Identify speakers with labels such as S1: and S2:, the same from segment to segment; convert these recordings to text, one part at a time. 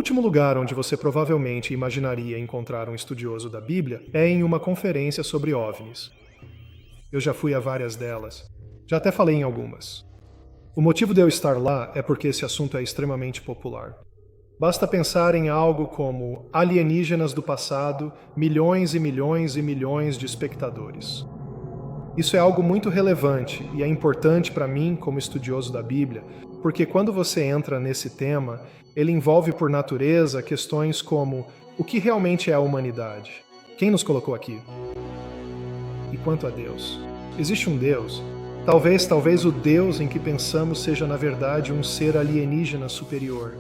S1: último lugar onde você provavelmente imaginaria encontrar um estudioso da Bíblia é em uma conferência sobre OVNIs. Eu já fui a várias delas. Já até falei em algumas. O motivo de eu estar lá é porque esse assunto é extremamente popular. Basta pensar em algo como alienígenas do passado, milhões e milhões e milhões de espectadores. Isso é algo muito relevante e é importante para mim como estudioso da Bíblia, porque quando você entra nesse tema, ele envolve por natureza questões como o que realmente é a humanidade? Quem nos colocou aqui? E quanto a Deus? Existe um Deus? Talvez o Deus em que pensamos seja na verdade um ser alienígena superior.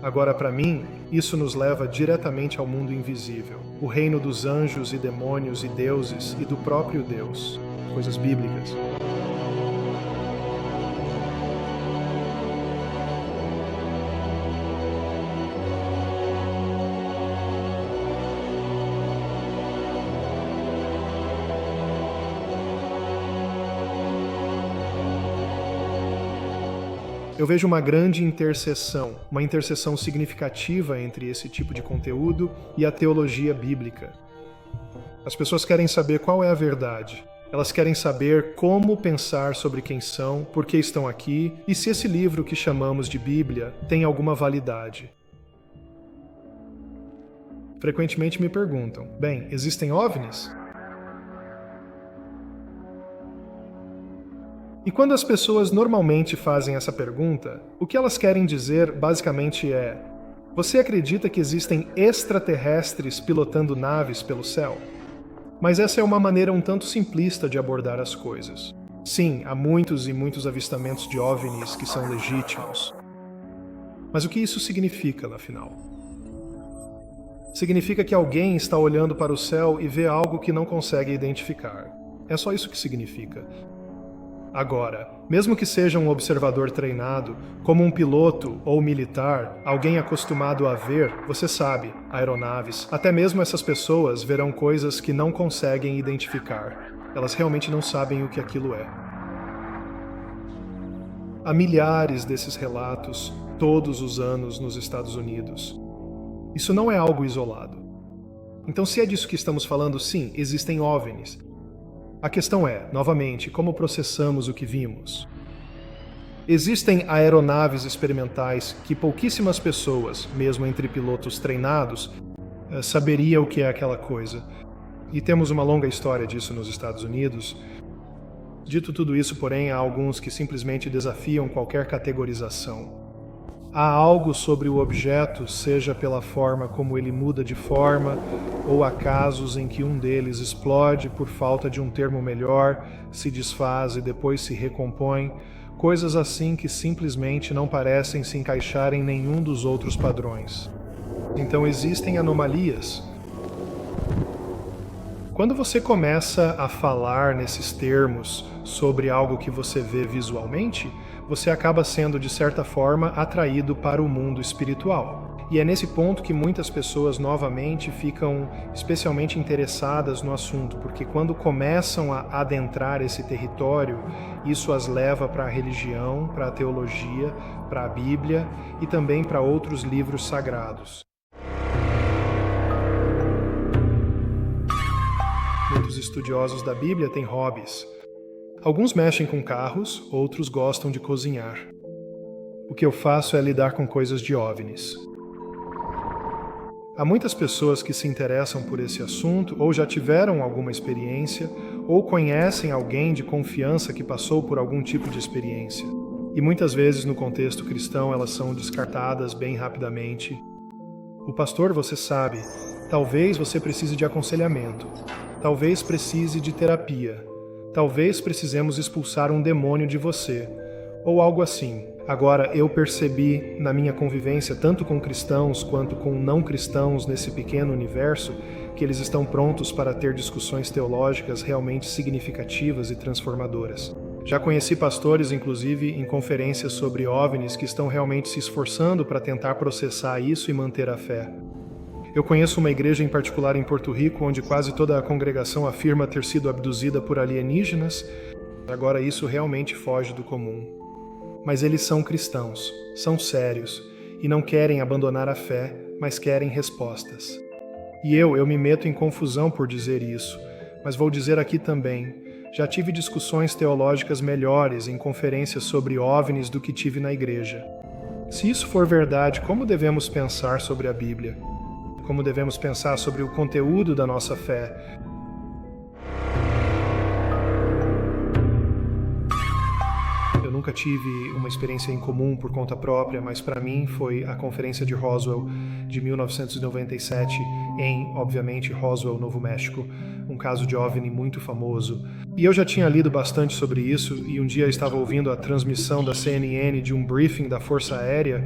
S1: Agora, para mim, isso nos leva diretamente ao mundo invisível, o reino dos anjos e demônios e deuses e do próprio Deus, coisas bíblicas. Eu vejo uma grande interseção, uma interseção significativa entre esse tipo de conteúdo e a teologia bíblica. As pessoas querem saber qual é a verdade. Elas querem saber como pensar sobre quem são, por que estão aqui e se esse livro que chamamos de Bíblia tem alguma validade. Frequentemente me perguntam: bem, existem OVNIs? E quando as pessoas normalmente fazem essa pergunta, o que elas querem dizer basicamente é: você acredita que existem extraterrestres pilotando naves pelo céu? Mas essa é uma maneira um tanto simplista de abordar as coisas. Sim, há muitos e muitos avistamentos de OVNIs que são legítimos. Mas o que isso significa, afinal? Significa que alguém está olhando para o céu e vê algo que não consegue identificar. É só isso que significa. Agora, mesmo que seja um observador treinado, como um piloto ou militar, alguém acostumado a ver, você sabe, aeronaves, até mesmo essas pessoas verão coisas que não conseguem identificar. Elas realmente não sabem o que aquilo é. Há milhares desses relatos todos os anos nos Estados Unidos. Isso não é algo isolado. Então, se é disso que estamos falando, sim, existem OVNIs. A questão é, novamente, como processamos o que vimos? Existem aeronaves experimentais que pouquíssimas pessoas, mesmo entre pilotos treinados, saberiam o que é aquela coisa. E temos uma longa história disso nos Estados Unidos. Dito tudo isso, porém, há alguns que simplesmente desafiam qualquer categorização. Há algo sobre o objeto, seja pela forma como ele muda de forma, ou há casos em que um deles explode por falta de um termo melhor, se desfaz e depois se recompõe, coisas assim que simplesmente não parecem se encaixar em nenhum dos outros padrões. Então existem anomalias. Quando você começa a falar nesses termos sobre algo que você vê visualmente, você acaba sendo, de certa forma, atraído para o mundo espiritual. E é nesse ponto que muitas pessoas novamente ficam especialmente interessadas no assunto, porque quando começam a adentrar esse território, isso as leva para a religião, para a teologia, para a Bíblia e também para outros livros sagrados. Muitos estudiosos da Bíblia têm hobbies. Alguns mexem com carros, outros gostam de cozinhar. O que eu faço é lidar com coisas de OVNIs. Há muitas pessoas que se interessam por esse assunto ou já tiveram alguma experiência ou conhecem alguém de confiança que passou por algum tipo de experiência. E muitas vezes no contexto cristão elas são descartadas bem rapidamente. O pastor, você sabe, talvez você precise de aconselhamento, talvez precise de terapia. Talvez precisemos expulsar um demônio de você, ou algo assim. Agora, eu percebi na minha convivência tanto com cristãos quanto com não cristãos nesse pequeno universo que eles estão prontos para ter discussões teológicas realmente significativas e transformadoras. Já conheci pastores, inclusive, em conferências sobre OVNIs que estão realmente se esforçando para tentar processar isso e manter a fé. Eu conheço uma igreja em particular em Porto Rico, onde quase toda a congregação afirma ter sido abduzida por alienígenas. Agora isso realmente foge do comum. Mas eles são cristãos, são sérios, e não querem abandonar a fé, mas querem respostas. E eu me meto em confusão por dizer isso, mas vou dizer aqui também, já tive discussões teológicas melhores em conferências sobre OVNIs do que tive na igreja. Se isso for verdade, como devemos pensar sobre a Bíblia? Como devemos pensar sobre o conteúdo da nossa fé? Eu nunca tive uma experiência em comum por conta própria, mas para mim foi a Conferência de Roswell de 1997 em, obviamente, Roswell, Novo México, um caso de OVNI muito famoso. E eu já tinha lido bastante sobre isso, e um dia eu estava ouvindo a transmissão da CNN de um briefing da Força Aérea,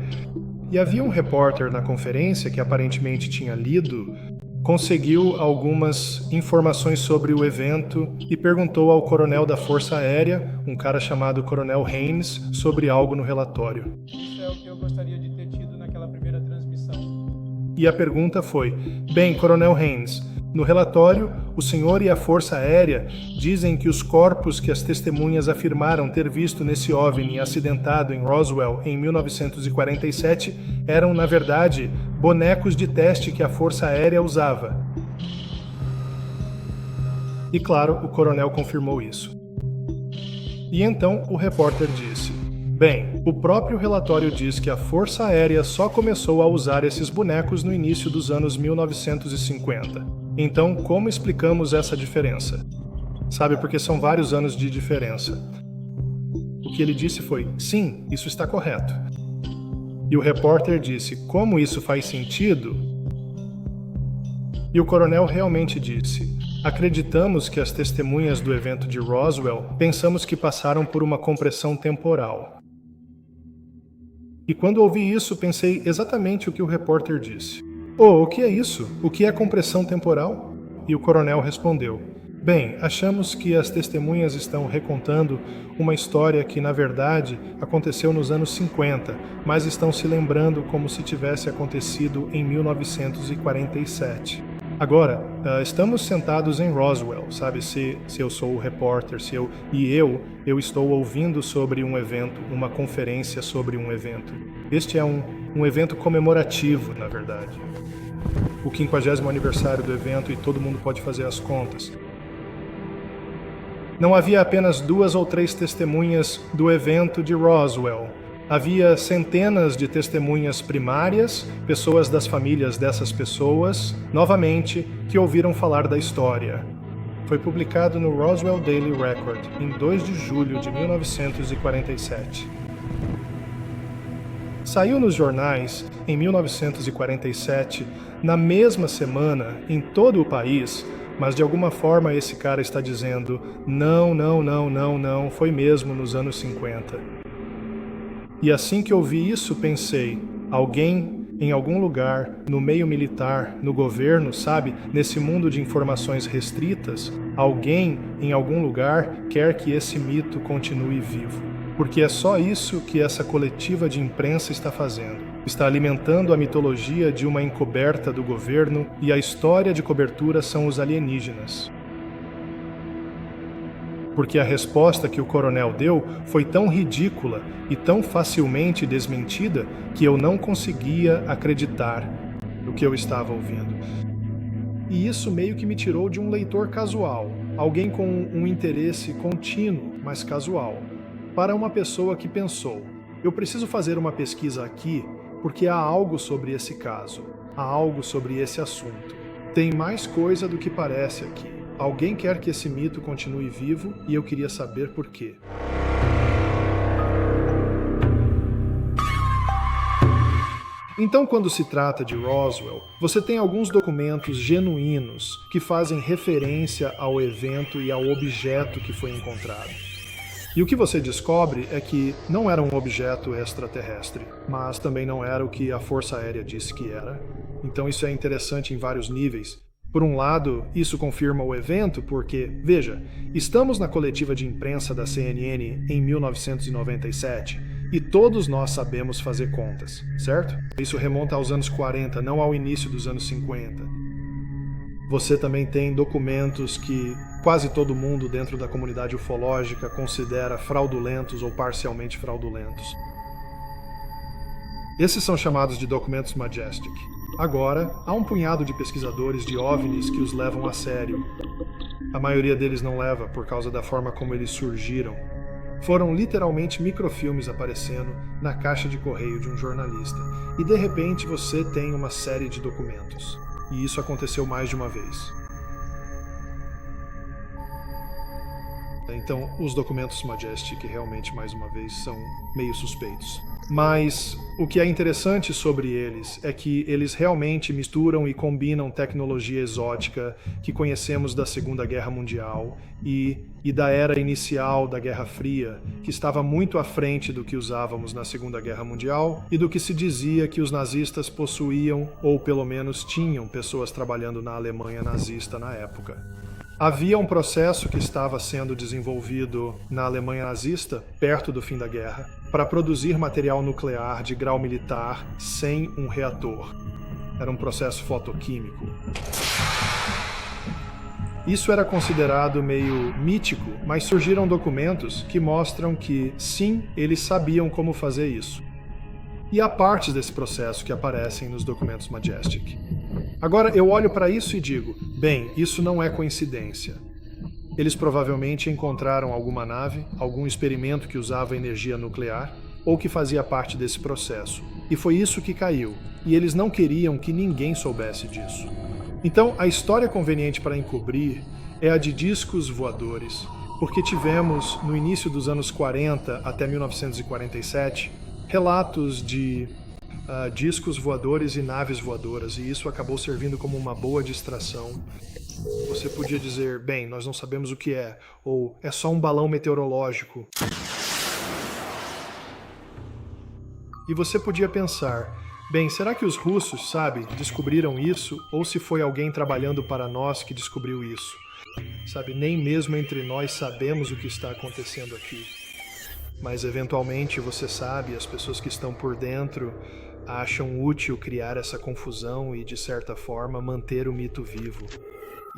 S1: e havia um repórter na conferência que aparentemente tinha lido, conseguiu algumas informações sobre o evento e perguntou ao coronel da Força Aérea, um cara chamado Coronel Haynes, sobre algo no relatório.
S2: Isso é o que eu gostaria de ter tido naquela primeira transmissão.
S1: E a pergunta foi: bem, Coronel Haynes, no relatório, o senhor e a Força Aérea dizem que os corpos que as testemunhas afirmaram ter visto nesse OVNI acidentado em Roswell em 1947 eram, na verdade, bonecos de teste que a Força Aérea usava. E claro, o coronel confirmou isso. E então o repórter disse: bem, o próprio relatório diz que a Força Aérea só começou a usar esses bonecos no início dos anos 1950. Então, como explicamos essa diferença? Sabe, porque são vários anos de diferença. O que ele disse foi: sim, isso está correto. E o repórter disse: como isso faz sentido? E o coronel realmente disse: acreditamos que as testemunhas do evento de Roswell pensamos que passaram por uma compressão temporal. E quando ouvi isso, pensei exatamente o que o repórter disse. O que é isso? O que é compressão temporal? E o coronel respondeu: bem, achamos que as testemunhas estão recontando uma história que, na verdade, aconteceu nos anos 50, mas estão se lembrando como se tivesse acontecido em 1947. Agora, estamos sentados em Roswell, sabe? Se eu sou o repórter, eu estou ouvindo sobre um evento, uma conferência sobre um evento. Este é um evento comemorativo, na verdade. O 50º aniversário do evento, e todo mundo pode fazer as contas. Não havia apenas 2 ou 3 testemunhas do evento de Roswell. Havia centenas de testemunhas primárias, pessoas das famílias dessas pessoas, novamente, que ouviram falar da história. Foi publicado no Roswell Daily Record, em 2 de julho de 1947. Saiu nos jornais, em 1947, na mesma semana, em todo o país, mas de alguma forma esse cara está dizendo: não, foi mesmo nos anos 50. E assim que eu vi isso, pensei: alguém em algum lugar, no meio militar, no governo, sabe, nesse mundo de informações restritas, alguém em algum lugar quer que esse mito continue vivo. Porque é só isso que essa coletiva de imprensa está fazendo. Está alimentando a mitologia de uma encoberta do governo, e a história de cobertura são os alienígenas. Porque a resposta que o coronel deu foi tão ridícula e tão facilmente desmentida que eu não conseguia acreditar no que eu estava ouvindo. E isso meio que me tirou de um leitor casual, alguém com um interesse contínuo, mas casual, para uma pessoa que pensou: eu preciso fazer uma pesquisa aqui porque há algo sobre esse caso, há algo sobre esse assunto. Tem mais coisa do que parece aqui. Alguém quer que esse mito continue vivo e eu queria saber por quê. Então, quando se trata de Roswell, você tem alguns documentos genuínos que fazem referência ao evento e ao objeto que foi encontrado. E o que você descobre é que não era um objeto extraterrestre, mas também não era o que a Força Aérea disse que era. Então isso é interessante em vários níveis. Por um lado, isso confirma o evento porque, veja, estamos na coletiva de imprensa da CNN em 1997 e todos nós sabemos fazer contas, certo? Isso remonta aos anos 40, não ao início dos anos 50. Você também tem documentos que quase todo mundo dentro da comunidade ufológica considera fraudulentos ou parcialmente fraudulentos. Esses são chamados de documentos Majestic. Agora, há um punhado de pesquisadores de OVNIs que os levam a sério. A maioria deles não leva por causa da forma como eles surgiram. Foram literalmente microfilmes aparecendo na caixa de correio de um jornalista. E de repente você tem uma série de documentos. E isso aconteceu mais de uma vez. Então, os documentos Majestic realmente, mais uma vez, são meio suspeitos. Mas o que é interessante sobre eles é que eles realmente misturam e combinam tecnologia exótica que conhecemos da Segunda Guerra Mundial e da era inicial da Guerra Fria, que estava muito à frente do que usávamos na Segunda Guerra Mundial e do que se dizia que os nazistas possuíam, ou pelo menos tinham pessoas trabalhando na Alemanha nazista na época. Havia um processo que estava sendo desenvolvido na Alemanha nazista, perto do fim da guerra, para produzir material nuclear de grau militar sem um reator. Era um processo fotoquímico. Isso era considerado meio mítico, mas surgiram documentos que mostram que, sim, eles sabiam como fazer isso. E há partes desse processo que aparecem nos documentos Majestic. Agora, eu olho para isso e digo, bem, isso não é coincidência. Eles provavelmente encontraram alguma nave, algum experimento que usava energia nuclear, ou que fazia parte desse processo. E foi isso que caiu, e eles não queriam que ninguém soubesse disso. Então, a história conveniente para encobrir é a de discos voadores, porque tivemos, no início dos anos 40 até 1947, relatos de discos voadores e naves voadoras, e isso acabou servindo como uma boa distração. Você podia dizer, bem, nós não sabemos o que é, ou é só um balão meteorológico. E você podia pensar, bem, será que os russos, descobriram isso, ou se foi alguém trabalhando para nós que descobriu isso? Nem mesmo entre nós sabemos o que está acontecendo aqui. Mas eventualmente você sabe, as pessoas que estão por dentro acham útil criar essa confusão e, de certa forma, manter o mito vivo.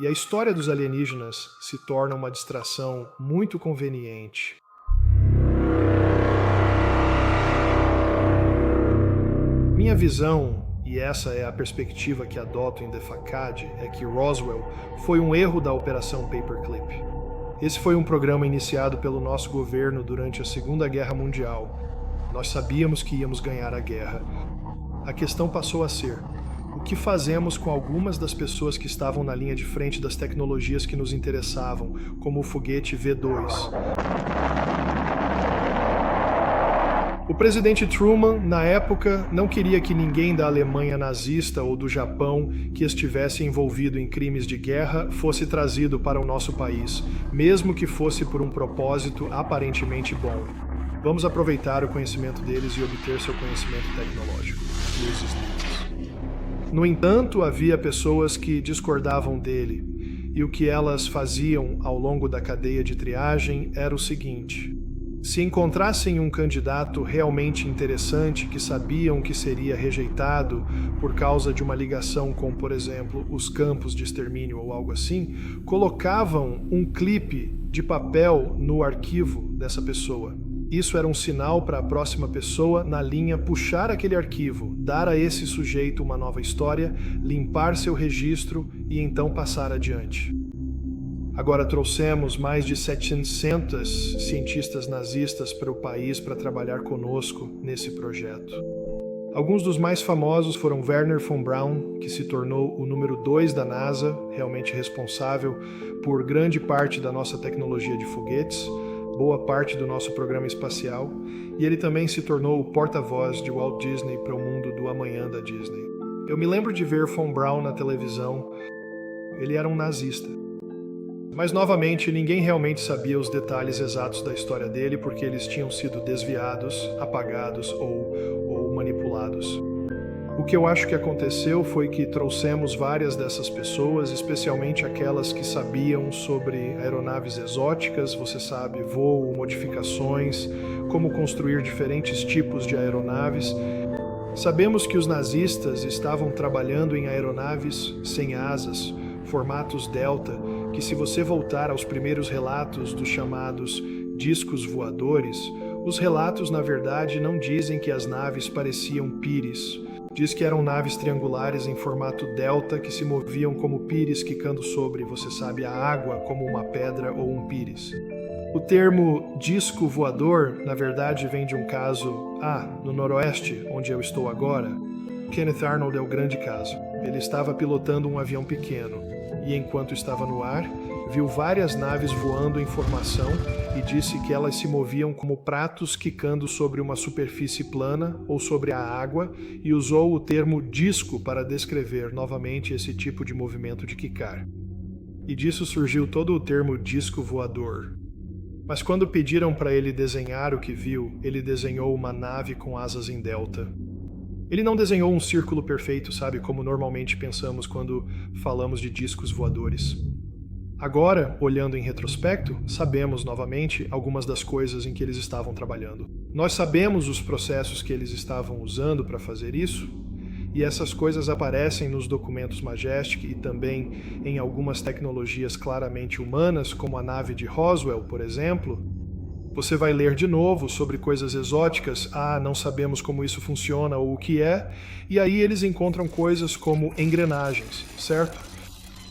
S1: E a história dos alienígenas se torna uma distração muito conveniente. Minha visão, e essa é a perspectiva que adoto em The Facade, é que Roswell foi um erro da Operação Paperclip. Esse foi um programa iniciado pelo nosso governo durante a Segunda Guerra Mundial. Nós sabíamos que íamos ganhar a guerra. A questão passou a ser, o que fazemos com algumas das pessoas que estavam na linha de frente das tecnologias que nos interessavam, como o foguete V2? O presidente Truman, na época, não queria que ninguém da Alemanha nazista ou do Japão que estivesse envolvido em crimes de guerra fosse trazido para o nosso país, mesmo que fosse por um propósito aparentemente bom. Vamos aproveitar o conhecimento deles e obter seu conhecimento tecnológico. No entanto, havia pessoas que discordavam dele, e o que elas faziam ao longo da cadeia de triagem era o seguinte: se encontrassem um candidato realmente interessante que sabiam que seria rejeitado por causa de uma ligação com, por exemplo, os campos de extermínio ou algo assim, colocavam um clipe de papel no arquivo dessa pessoa. Isso era um sinal para a próxima pessoa na linha puxar aquele arquivo, dar a esse sujeito uma nova história, limpar seu registro e então passar adiante. Agora trouxemos mais de 700 cientistas nazistas para o país para trabalhar conosco nesse projeto. Alguns dos mais famosos foram Wernher von Braun, que se tornou o número 2 da NASA, realmente responsável por grande parte da nossa tecnologia de foguetes, boa parte do nosso programa espacial, e ele também se tornou o porta-voz de Walt Disney para o mundo do amanhã da Disney. Eu me lembro de ver von Braun na televisão. Ele era um nazista. Mas, novamente, ninguém realmente sabia os detalhes exatos da história dele porque eles tinham sido desviados, apagados ou manipulados. O que eu acho que aconteceu foi que trouxemos várias dessas pessoas, especialmente aquelas que sabiam sobre aeronaves exóticas, você sabe, voo, modificações, como construir diferentes tipos de aeronaves. Sabemos que os nazistas estavam trabalhando em aeronaves sem asas, formatos delta, que se você voltar aos primeiros relatos dos chamados discos voadores, Os relatos, na verdade, não dizem que as naves pareciam pires. Diz que eram naves triangulares em formato delta que se moviam como pires quicando sobre, você sabe, a água como uma pedra ou um pires. O termo disco voador, na verdade, vem de um caso, no noroeste, onde eu estou agora. Kenneth Arnold é o grande caso. Ele estava pilotando um avião pequeno e, enquanto estava no ar, viu várias naves voando em formação e disse que elas se moviam como pratos quicando sobre uma superfície plana ou sobre a água e usou o termo disco para descrever novamente esse tipo de movimento de quicar. E disso surgiu todo o termo disco voador. Mas quando pediram para ele desenhar o que viu, ele desenhou uma nave com asas em delta. Ele não desenhou um círculo perfeito, sabe, como normalmente pensamos quando falamos de discos voadores. Agora, olhando em retrospecto, sabemos novamente algumas das coisas em que eles estavam trabalhando. Nós sabemos os processos que eles estavam usando para fazer isso, e essas coisas aparecem nos documentos Majestic e também em algumas tecnologias claramente humanas, como a nave de Roswell, por exemplo. Você vai ler de novo sobre coisas exóticas, não sabemos como isso funciona ou o que é, e aí eles encontram coisas como engrenagens, certo?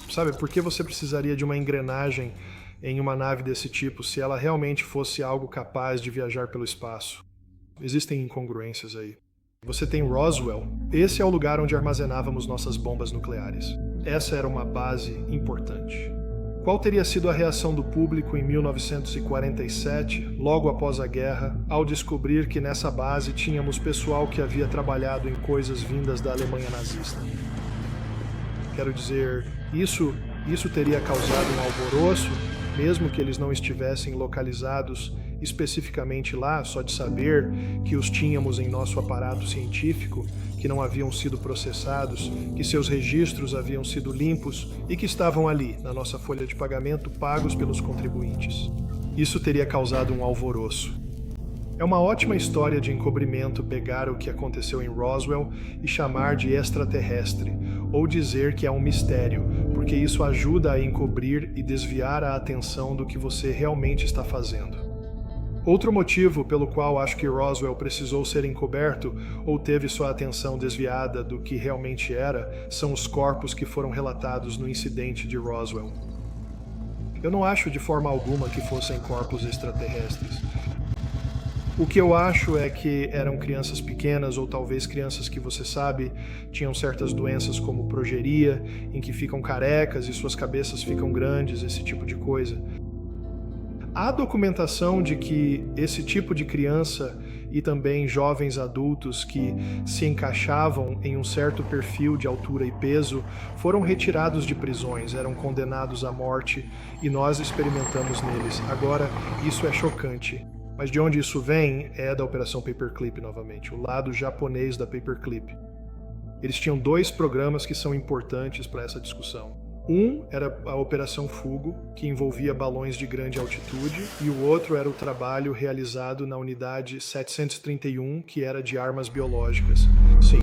S1: Sabe, por que você precisaria de uma engrenagem em uma nave desse tipo se ela realmente fosse algo capaz de viajar pelo espaço? Existem incongruências aí. Você tem Roswell. Esse é o lugar onde armazenávamos nossas bombas nucleares. Essa era uma base importante. Qual teria sido a reação do público em 1947, logo após a guerra, ao descobrir que nessa base tínhamos pessoal que havia trabalhado em coisas vindas da Alemanha nazista? Quero dizer, isso teria causado um alvoroço, mesmo que eles não estivessem localizados especificamente lá, só de saber que os tínhamos em nosso aparato científico, que não haviam sido processados, que seus registros haviam sido limpos e que estavam ali, na nossa folha de pagamento, pagos pelos contribuintes. Isso teria causado um alvoroço. É uma ótima história de encobrimento pegar o que aconteceu em Roswell e chamar de extraterrestre, ou dizer que é um mistério, porque isso ajuda a encobrir e desviar a atenção do que você realmente está fazendo. Outro motivo pelo qual acho que Roswell precisou ser encoberto ou teve sua atenção desviada do que realmente era são os corpos que foram relatados no incidente de Roswell. Eu não acho de forma alguma que fossem corpos extraterrestres. O que eu acho é que eram crianças pequenas ou talvez crianças que você sabe tinham certas doenças como progeria, em que ficam carecas e suas cabeças ficam grandes, esse tipo de coisa. Há documentação de que esse tipo de criança e também jovens adultos que se encaixavam em um certo perfil de altura e peso foram retirados de prisões, eram condenados à morte e nós experimentamos neles. Agora, isso é chocante. Mas de onde isso vem é da Operação Paperclip novamente, o lado japonês da Paperclip. Eles tinham dois programas que são importantes para essa discussão. Um era a Operação Fugo, que envolvia balões de grande altitude, e o outro era o trabalho realizado na Unidade 731, que era de armas biológicas. Sim,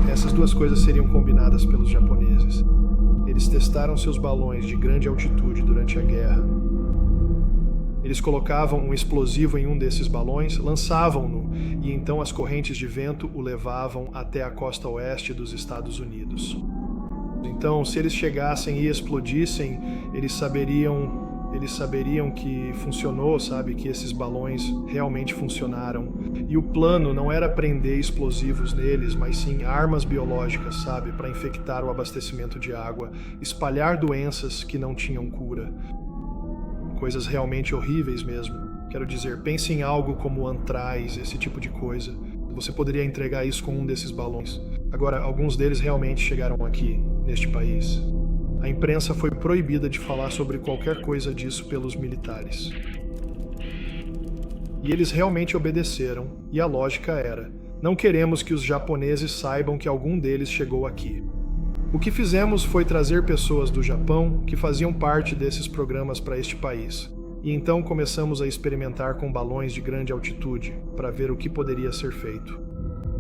S1: essas duas coisas seriam combinadas pelos japoneses. Eles testaram seus balões de grande altitude durante a guerra. Eles colocavam um explosivo em um desses balões, lançavam-no, e então as correntes de vento o levavam até a costa oeste dos Estados Unidos. Então, se eles chegassem e explodissem, eles saberiam que funcionou, sabe? Que esses balões realmente funcionaram. E o plano não era prender explosivos neles, mas sim armas biológicas, sabe? Para infectar o abastecimento de água, espalhar doenças que não tinham cura. Coisas realmente horríveis mesmo. Quero dizer, pense em algo como antraz, esse tipo de coisa. Você poderia entregar isso com um desses balões. Agora, alguns deles realmente chegaram aqui, neste país. A imprensa foi proibida de falar sobre qualquer coisa disso pelos militares. E eles realmente obedeceram, e a lógica era: não queremos que os japoneses saibam que algum deles chegou aqui. O que fizemos foi trazer pessoas do Japão que faziam parte desses programas para este país. E então começamos a experimentar com balões de grande altitude, para ver o que poderia ser feito.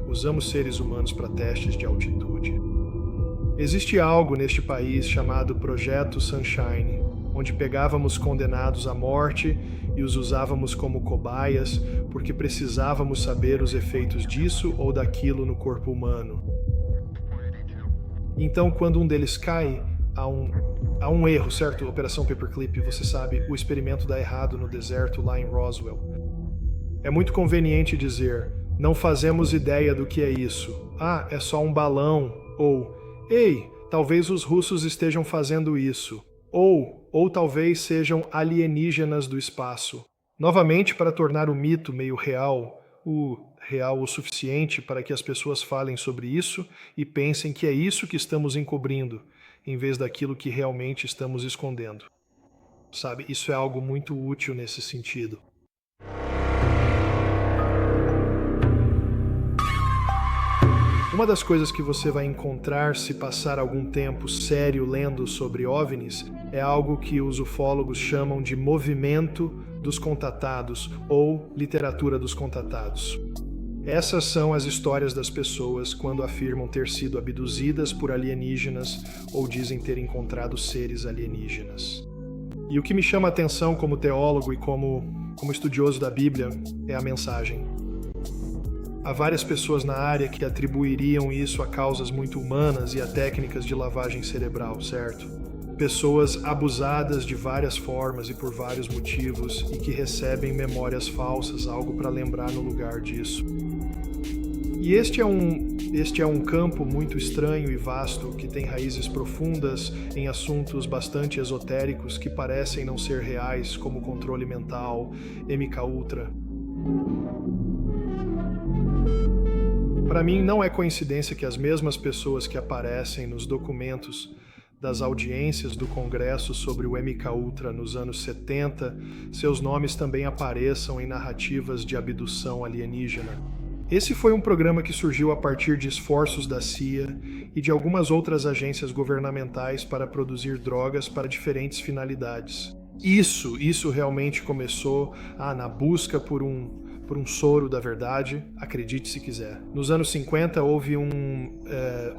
S1: Usamos seres humanos para testes de altitude. Existe algo neste país chamado Projeto Sunshine. onde pegávamos condenados à morte e os usávamos como cobaias, porque precisávamos saber os efeitos disso ou daquilo no corpo humano. Então, quando um deles cai, há um erro, certo? Operação Paperclip, você sabe, o experimento dá errado no deserto lá em Roswell. É muito conveniente dizer, não fazemos ideia do que é isso. Ah, é só um balão. Ou, ei, talvez os russos estejam fazendo isso. Ou talvez sejam alienígenas do espaço. Novamente, para tornar o mito meio real o suficiente para que as pessoas falem sobre isso e pensem que é isso que estamos encobrindo, em vez daquilo que realmente estamos escondendo. Sabe, isso é algo muito útil nesse sentido. Uma das coisas que você vai encontrar se passar algum tempo sério lendo sobre OVNIs é algo que os ufólogos chamam de movimento dos contatados ou literatura dos contatados. Essas são as histórias das pessoas quando afirmam ter sido abduzidas por alienígenas ou dizem ter encontrado seres alienígenas. E o que me chama a atenção como teólogo e como estudioso da Bíblia é a mensagem. Há várias pessoas na área que atribuiriam isso a causas muito humanas e a técnicas de lavagem cerebral, certo? Pessoas abusadas de várias formas e por vários motivos e que recebem memórias falsas, algo para lembrar no lugar disso. E este é um campo muito estranho e vasto que tem raízes profundas em assuntos bastante esotéricos que parecem não ser reais, como controle mental, MKUltra. Para mim, não é coincidência que as mesmas pessoas que aparecem nos documentos das audiências do Congresso sobre o MKUltra nos anos 70, seus nomes também apareçam em narrativas de abdução alienígena. Esse foi um programa que surgiu a partir de esforços da CIA e de algumas outras agências governamentais para produzir drogas para diferentes finalidades. Isso realmente começou na busca por um soro da verdade, acredite se quiser. Nos anos 50 houve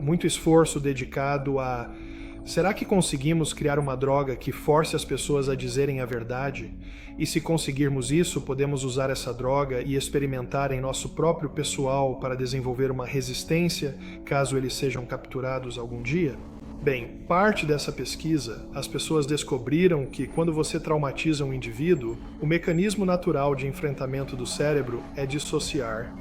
S1: muito esforço dedicado a será que conseguimos criar uma droga que force as pessoas a dizerem a verdade? E se conseguirmos isso, podemos usar essa droga e experimentar em nosso próprio pessoal para desenvolver uma resistência caso eles sejam capturados algum dia? Bem, parte dessa pesquisa, as pessoas descobriram que quando você traumatiza um indivíduo, o mecanismo natural de enfrentamento do cérebro é dissociar.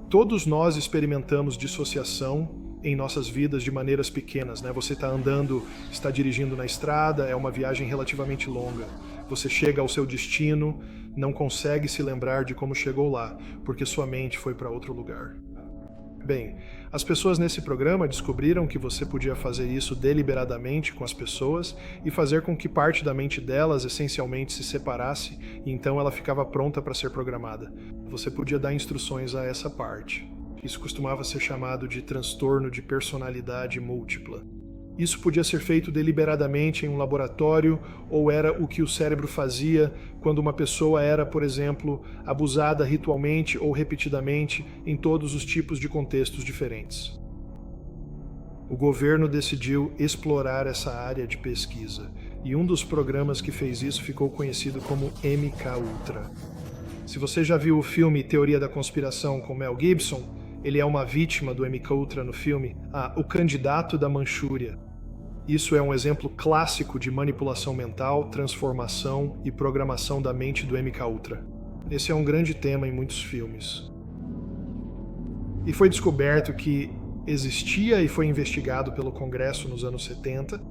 S1: Todos nós experimentamos dissociação em nossas vidas de maneiras pequenas, né? Você está andando, está dirigindo na estrada, é uma viagem relativamente longa. Você chega ao seu destino, não consegue se lembrar de como chegou lá, porque sua mente foi para outro lugar. Bem, as pessoas nesse programa descobriram que você podia fazer isso deliberadamente com as pessoas e fazer com que parte da mente delas essencialmente se separasse e então ela ficava pronta para ser programada. Você podia dar instruções a essa parte. Isso costumava ser chamado de transtorno de personalidade múltipla. Isso podia ser feito deliberadamente em um laboratório ou era o que o cérebro fazia quando uma pessoa era, por exemplo, abusada ritualmente ou repetidamente em todos os tipos de contextos diferentes. O governo decidiu explorar essa área de pesquisa e um dos programas que fez isso ficou conhecido como MKUltra. Se você já viu o filme Teoria da Conspiração com Mel Gibson, ele é uma vítima do MKUltra no filme, O Candidato da Manchúria. Isso é um exemplo clássico de manipulação mental, transformação e programação da mente do MKUltra. Esse é um grande tema em muitos filmes. E foi descoberto que existia e foi investigado pelo Congresso nos anos 70.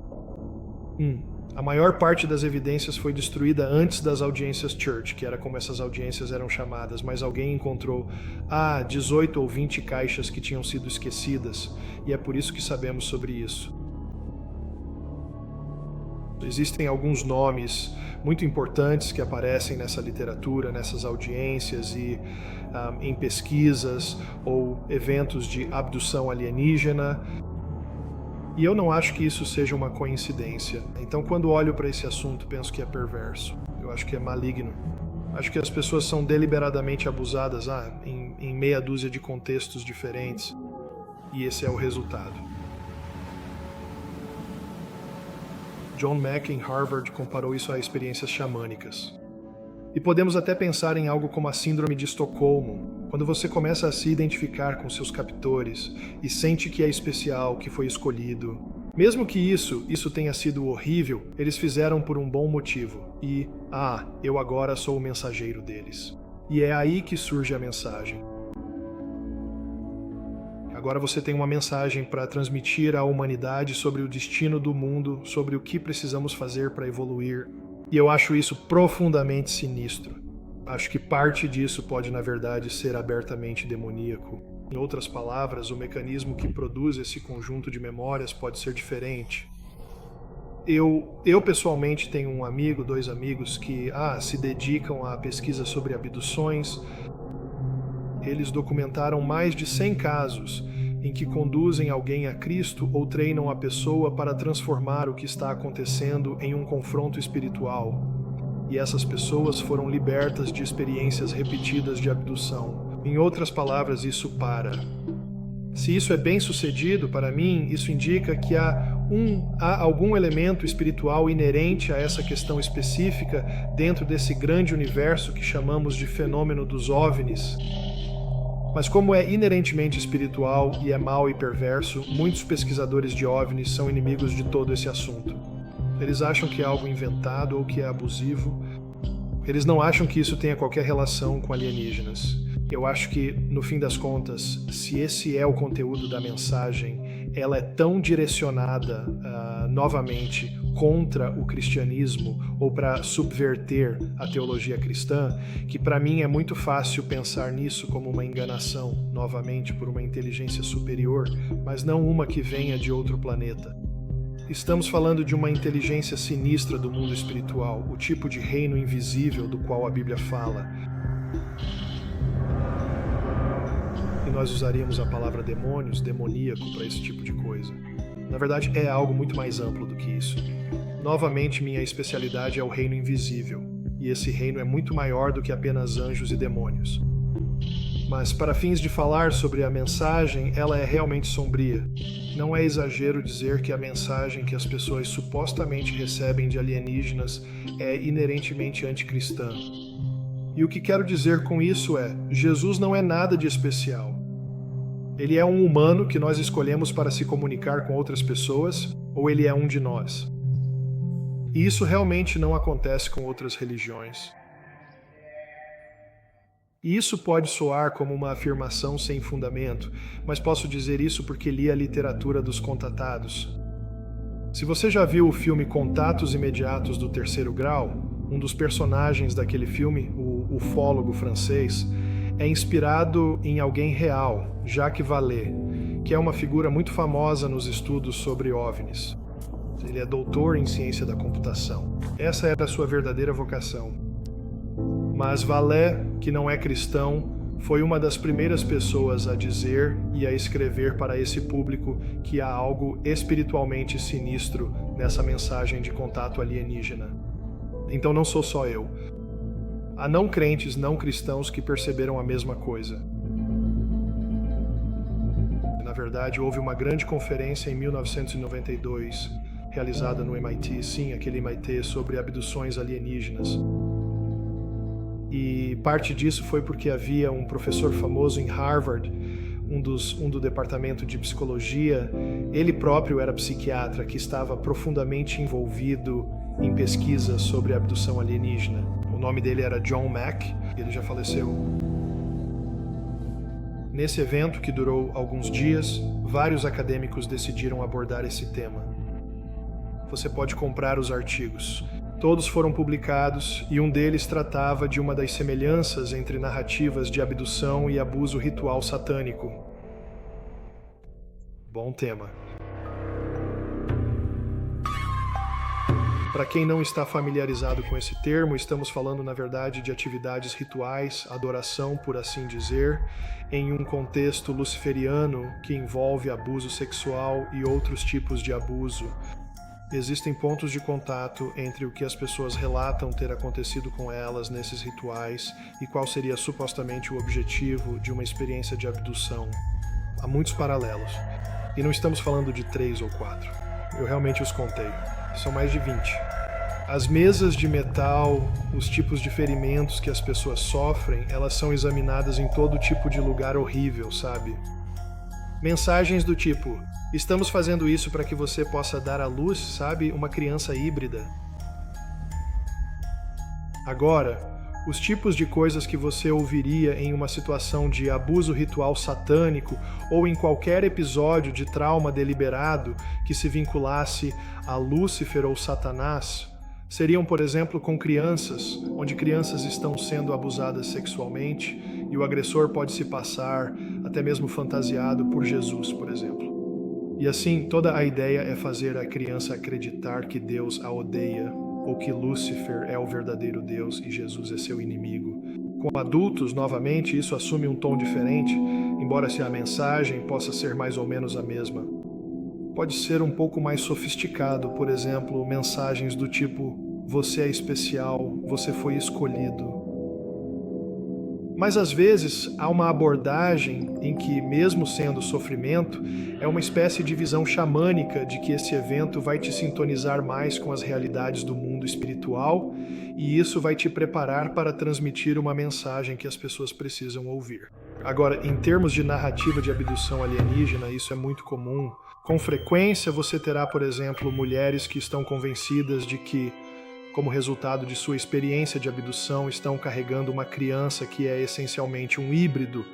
S1: A maior parte das evidências foi destruída antes das audiências Church, que era como essas audiências eram chamadas, mas alguém encontrou 18 ou 20 caixas que tinham sido esquecidas, e é por isso que sabemos sobre isso. Existem alguns nomes muito importantes que aparecem nessa literatura, nessas audiências e em pesquisas ou eventos de abdução alienígena. E eu não acho que isso seja uma coincidência. Então, quando olho para esse assunto, penso que é perverso. Eu acho que é maligno. Acho que as pessoas são deliberadamente abusadas em meia dúzia de contextos diferentes. E esse é o resultado. John Mack, em Harvard, comparou isso a experiências xamânicas. E podemos até pensar em algo como a Síndrome de Estocolmo, quando você começa a se identificar com seus captores e sente que é especial, que foi escolhido. Mesmo que isso tenha sido horrível, eles fizeram por um bom motivo. E, eu agora sou o mensageiro deles. E é aí que surge a mensagem. Agora você tem uma mensagem para transmitir à humanidade sobre o destino do mundo, sobre o que precisamos fazer para evoluir. E eu acho isso profundamente sinistro. Acho que parte disso pode, na verdade, ser abertamente demoníaco. Em outras palavras, o mecanismo que produz esse conjunto de memórias pode ser diferente. Eu pessoalmente tenho um amigo, 2 amigos, que se dedicam à pesquisa sobre abduções. Eles documentaram mais de 100 casos em que conduzem alguém a Cristo ou treinam a pessoa para transformar o que está acontecendo em um confronto espiritual. E essas pessoas foram libertas de experiências repetidas de abdução. Em outras palavras, isso para. Se isso é bem sucedido, para mim, isso indica que há algum elemento espiritual inerente a essa questão específica dentro desse grande universo que chamamos de fenômeno dos OVNIs. Mas como é inerentemente espiritual e é mau e perverso, muitos pesquisadores de OVNIs são inimigos de todo esse assunto. Eles acham que é algo inventado ou que é abusivo. Eles não acham que isso tenha qualquer relação com alienígenas. Eu acho que, no fim das contas, se esse é o conteúdo da mensagem, ela é tão direcionada, novamente, contra o cristianismo ou para subverter a teologia cristã, que para mim é muito fácil pensar nisso como uma enganação, novamente, por uma inteligência superior, mas não uma que venha de outro planeta. Estamos falando de uma inteligência sinistra do mundo espiritual, o tipo de reino invisível do qual a Bíblia fala. E nós usaríamos a palavra demônios, demoníaco, para esse tipo de coisa. Na verdade, é algo muito mais amplo do que isso. Novamente, minha especialidade é o reino invisível, e esse reino é muito maior do que apenas anjos e demônios. Mas, para fins de falar sobre a mensagem, ela é realmente sombria. Não é exagero dizer que a mensagem que as pessoas supostamente recebem de alienígenas é inerentemente anticristã. E o que quero dizer com isso é, Jesus não é nada de especial. Ele é um humano que nós escolhemos para se comunicar com outras pessoas, ou ele é um de nós. E isso realmente não acontece com outras religiões. E isso pode soar como uma afirmação sem fundamento, mas posso dizer isso porque li a literatura dos contatados. Se você já viu o filme Contatos Imediatos do Terceiro Grau, um dos personagens daquele filme, o ufólogo francês, é inspirado em alguém real, Jacques Vallée, que é uma figura muito famosa nos estudos sobre OVNIs. Ele é doutor em ciência da computação. Essa era a sua verdadeira vocação. Mas Vallée, que não é cristão, foi uma das primeiras pessoas a dizer e a escrever para esse público que há algo espiritualmente sinistro nessa mensagem de contato alienígena. Então não sou só eu. Há não crentes, não cristãos que perceberam a mesma coisa. Na verdade, houve uma grande conferência em 1992, realizada no MIT, sim, aquele MIT sobre abduções alienígenas. E parte disso foi porque havia um professor famoso em Harvard, um do departamento de psicologia, ele próprio era psiquiatra, que estava profundamente envolvido em pesquisas sobre abdução alienígena. O nome dele era John Mack, ele já faleceu. Nesse evento, que durou alguns dias, vários acadêmicos decidiram abordar esse tema. Você pode comprar os artigos. Todos foram publicados e um deles tratava de uma das semelhanças entre narrativas de abdução e abuso ritual satânico. Bom tema. Para quem não está familiarizado com esse termo, estamos falando, na verdade, de atividades rituais, adoração, por assim dizer, em um contexto luciferiano que envolve abuso sexual e outros tipos de abuso. Existem pontos de contato entre o que as pessoas relatam ter acontecido com elas nesses rituais e qual seria supostamente o objetivo de uma experiência de abdução. Há muitos paralelos. E não estamos falando de 3 ou 4. Eu realmente os contei. são mais de 20. As mesas de metal, os tipos de ferimentos que as pessoas sofrem, elas são examinadas em todo tipo de lugar horrível, sabe? Mensagens do tipo: estamos fazendo isso para que você possa dar à luz, sabe, uma criança híbrida. Agora, os tipos de coisas que você ouviria em uma situação de abuso ritual satânico ou em qualquer episódio de trauma deliberado que se vinculasse a Lúcifer ou Satanás, seriam, por exemplo, com crianças, onde crianças estão sendo abusadas sexualmente e o agressor pode se passar, até mesmo fantasiado, por Jesus, por exemplo. E assim, toda a ideia é fazer a criança acreditar que Deus a odeia, ou que Lúcifer é o verdadeiro Deus e Jesus é seu inimigo. Com adultos, novamente, isso assume um tom diferente, embora se a mensagem possa ser mais ou menos a mesma. Pode ser um pouco mais sofisticado, por exemplo, mensagens do tipo: você é especial, você foi escolhido. Mas às vezes há uma abordagem em que, mesmo sendo sofrimento, é uma espécie de visão xamânica de que esse evento vai te sintonizar mais com as realidades do mundo espiritual e isso vai te preparar para transmitir uma mensagem que as pessoas precisam ouvir. Agora, em termos de narrativa de abdução alienígena, isso é muito comum. Com frequência você terá, por exemplo, mulheres que estão convencidas de que, como resultado de sua experiência de abdução, estão carregando uma criança que é essencialmente um híbrido,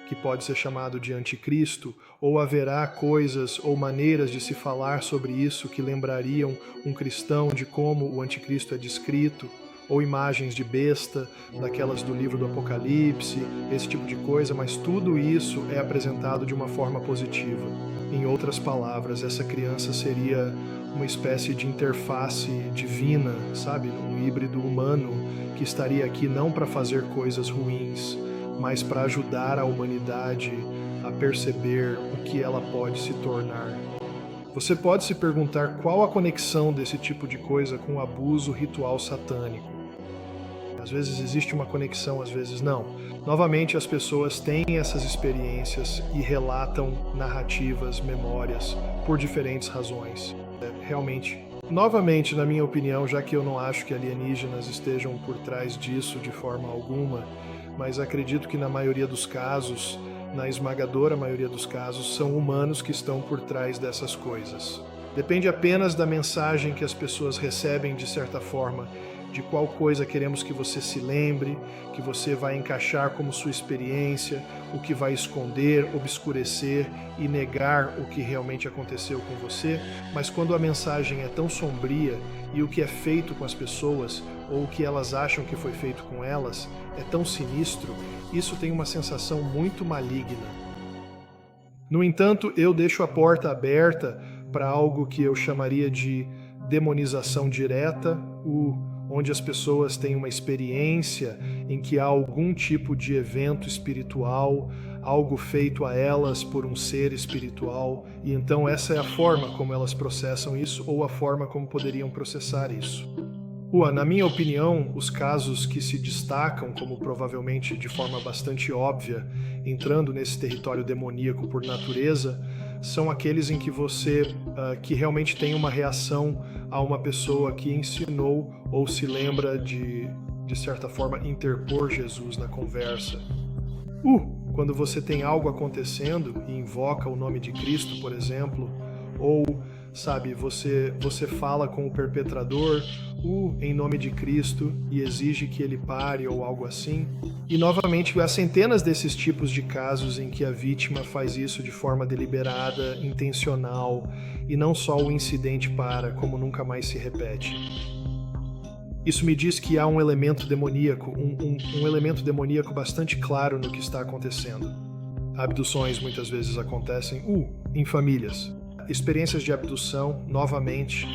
S1: que pode ser chamado de anticristo, ou haverá coisas ou maneiras de se falar sobre isso que lembrariam um cristão de como o anticristo é descrito, ou imagens de besta, daquelas do livro do Apocalipse, esse tipo de coisa, mas tudo isso é apresentado de uma forma positiva. Em outras palavras, essa criança seria uma espécie de interface divina, sabe? Um híbrido humano que estaria aqui não para fazer coisas ruins, mas para ajudar a humanidade a perceber o que ela pode se tornar. Você pode se perguntar qual a conexão desse tipo de coisa com o abuso ritual satânico. Às vezes existe uma conexão, às vezes não. Novamente, as pessoas têm essas experiências e relatam narrativas, memórias, por diferentes razões. Realmente, novamente, na minha opinião, já que eu não acho que alienígenas estejam por trás disso de forma alguma, mas acredito que na maioria dos casos, na esmagadora maioria dos casos, são humanos que estão por trás dessas coisas. Depende apenas da mensagem que as pessoas recebem, de certa forma, de qual coisa queremos que você se lembre, que você vai encaixar como sua experiência, o que vai esconder, obscurecer e negar o que realmente aconteceu com você. Mas quando a mensagem é tão sombria e o que é feito com as pessoas, ou o que elas acham que foi feito com elas, é tão sinistro, isso tem uma sensação muito maligna. No entanto, eu deixo a porta aberta para algo que eu chamaria de demonização direta, onde as pessoas têm uma experiência em que há algum tipo de evento espiritual, algo feito a elas por um ser espiritual, e então essa é a forma como elas processam isso, ou a forma como poderiam processar isso. Na minha opinião, os casos que se destacam como provavelmente de forma bastante óbvia, entrando nesse território demoníaco por natureza, são aqueles em que você que realmente tem uma reação a uma pessoa que ensinou ou se lembra de certa forma, interpor Jesus na conversa. Quando você tem algo acontecendo e invoca o nome de Cristo, por exemplo, ou, sabe, você fala com o perpetrador, em nome de Cristo, e exige que ele pare ou algo assim. E, novamente, há centenas desses tipos de casos em que a vítima faz isso de forma deliberada, intencional, e não só o incidente para, como nunca mais se repete. Isso me diz que há um elemento demoníaco, um elemento demoníaco bastante claro no que está acontecendo. Abduções muitas vezes acontecem em famílias. Experiências de abdução, novamente,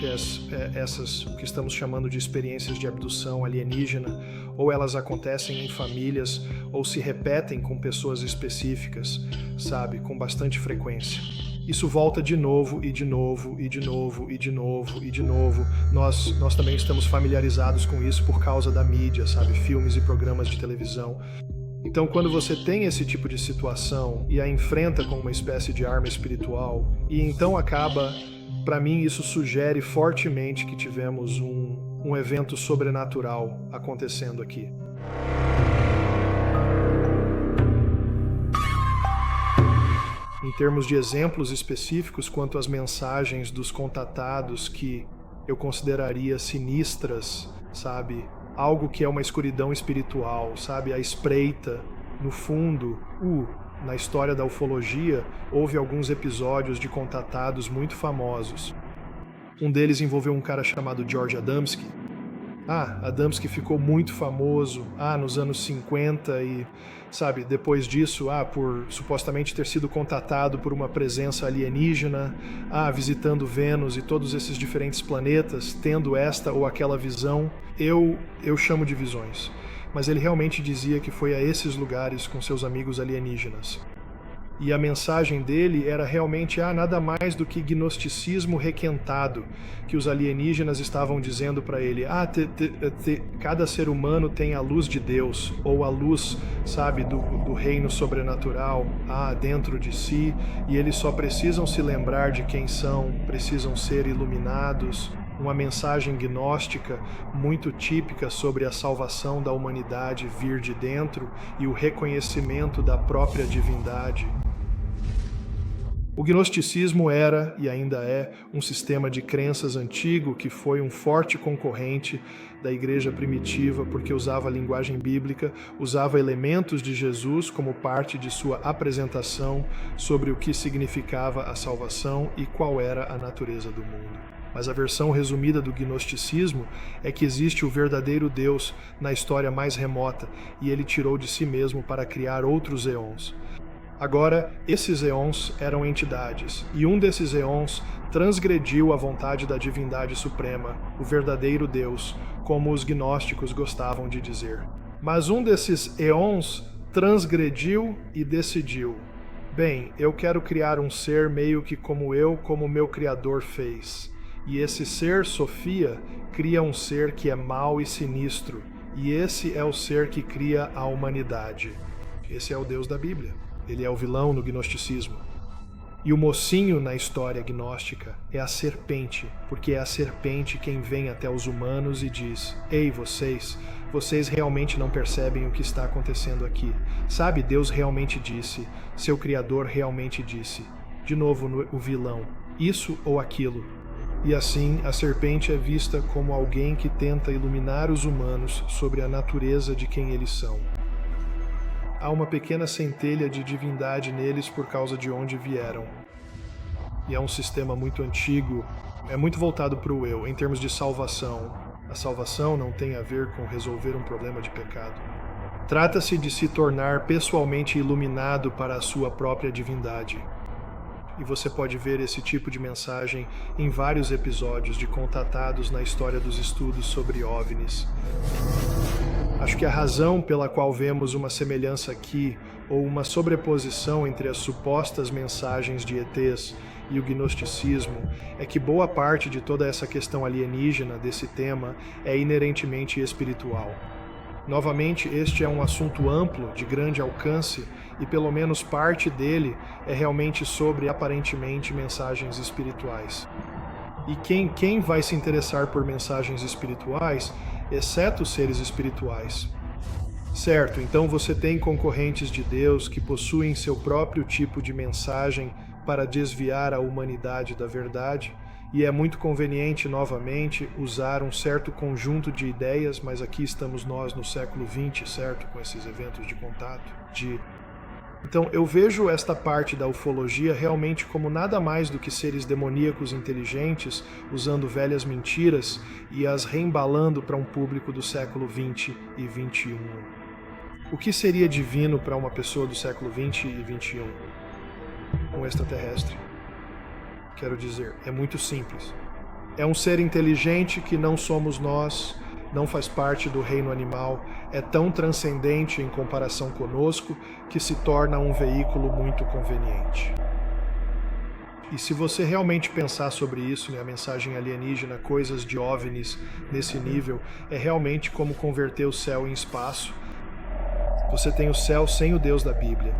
S1: essas que estamos chamando de experiências de abdução alienígena, ou elas acontecem em famílias, ou se repetem com pessoas específicas, sabe, com bastante frequência. Isso volta de novo, e de novo, e de novo, e de novo, e de novo. Nós também estamos familiarizados com isso por causa da mídia, sabe, filmes e programas de televisão. Então, quando você tem esse tipo de situação e a enfrenta com uma espécie de arma espiritual, e então acaba para mim isso sugere fortemente que tivemos um evento sobrenatural acontecendo aqui. Em termos de exemplos específicos quanto às mensagens dos contatados que eu consideraria sinistras, sabe? Algo que é uma escuridão espiritual, sabe? A espreita, no fundo, na história da ufologia, houve alguns episódios de contatados muito famosos. Um deles envolveu um cara chamado George Adamski. Adamski ficou muito famoso, nos anos 50 e, sabe, depois disso, por supostamente ter sido contatado por uma presença alienígena, visitando Vênus e todos esses diferentes planetas, tendo esta ou aquela visão. Eu chamo de visões, mas ele realmente dizia que foi a esses lugares com seus amigos alienígenas. E a mensagem dele era realmente nada mais do que gnosticismo requentado, que os alienígenas estavam dizendo para ele, cada ser humano tem a luz de Deus, ou a luz, sabe, do reino sobrenatural, dentro de si, e eles só precisam se lembrar de quem são, precisam ser iluminados. Uma mensagem gnóstica muito típica sobre a salvação da humanidade vir de dentro e o reconhecimento da própria divindade. O gnosticismo era, e ainda é, um sistema de crenças antigo que foi um forte concorrente da igreja primitiva porque usava a linguagem bíblica, usava elementos de Jesus como parte de sua apresentação sobre o que significava a salvação e qual era a natureza do mundo. Mas a versão resumida do gnosticismo é que existe o verdadeiro Deus na história mais remota e ele tirou de si mesmo para criar outros eons. Agora, esses eons eram entidades, e um desses eons transgrediu a vontade da divindade suprema, o verdadeiro Deus, como os gnósticos gostavam de dizer. Mas um desses eons transgrediu e decidiu: bem, eu quero criar um ser meio que como meu Criador fez. E esse ser, Sofia, cria um ser que é mau e sinistro, e esse é o ser que cria a humanidade. Esse é o Deus da Bíblia. Ele é o vilão no gnosticismo. E o mocinho na história gnóstica é a serpente, porque é a serpente quem vem até os humanos e diz: ei, vocês realmente não percebem o que está acontecendo aqui. Sabe, Deus realmente disse, seu Criador realmente disse. De novo, o vilão, isso ou aquilo. E assim, a serpente é vista como alguém que tenta iluminar os humanos sobre a natureza de quem eles são. Há uma pequena centelha de divindade neles por causa de onde vieram. E é um sistema muito antigo, é muito voltado para o eu, em termos de salvação. A salvação não tem a ver com resolver um problema de pecado. Trata-se de se tornar pessoalmente iluminado para a sua própria divindade. E você pode ver esse tipo de mensagem em vários episódios de Contatados na história dos estudos sobre OVNIs. Acho que a razão pela qual vemos uma semelhança aqui, ou uma sobreposição entre as supostas mensagens de ETs e o gnosticismo, é que boa parte de toda essa questão alienígena desse tema é inerentemente espiritual. Novamente, este é um assunto amplo, de grande alcance, e pelo menos parte dele é realmente sobre, aparentemente, mensagens espirituais. E quem vai se interessar por mensagens espirituais, exceto os seres espirituais? Certo, então você tem concorrentes de Deus que possuem seu próprio tipo de mensagem para desviar a humanidade da verdade, e é muito conveniente, novamente, usar um certo conjunto de ideias, mas aqui estamos nós no século XX, certo? Com esses eventos de contato. Então, eu vejo esta parte da ufologia realmente como nada mais do que seres demoníacos inteligentes usando velhas mentiras e as reembalando para um público do século XX e XXI. O que seria divino para uma pessoa do século XX e XXI? Um extraterrestre. Quero dizer, é muito simples. É um ser inteligente que não somos nós, não faz parte do reino animal, é tão transcendente em comparação conosco que se torna um veículo muito conveniente. E se você realmente pensar sobre isso, a mensagem alienígena, coisas de OVNIs nesse nível, é realmente como converter o céu em espaço. Você tem o céu sem o Deus da Bíblia.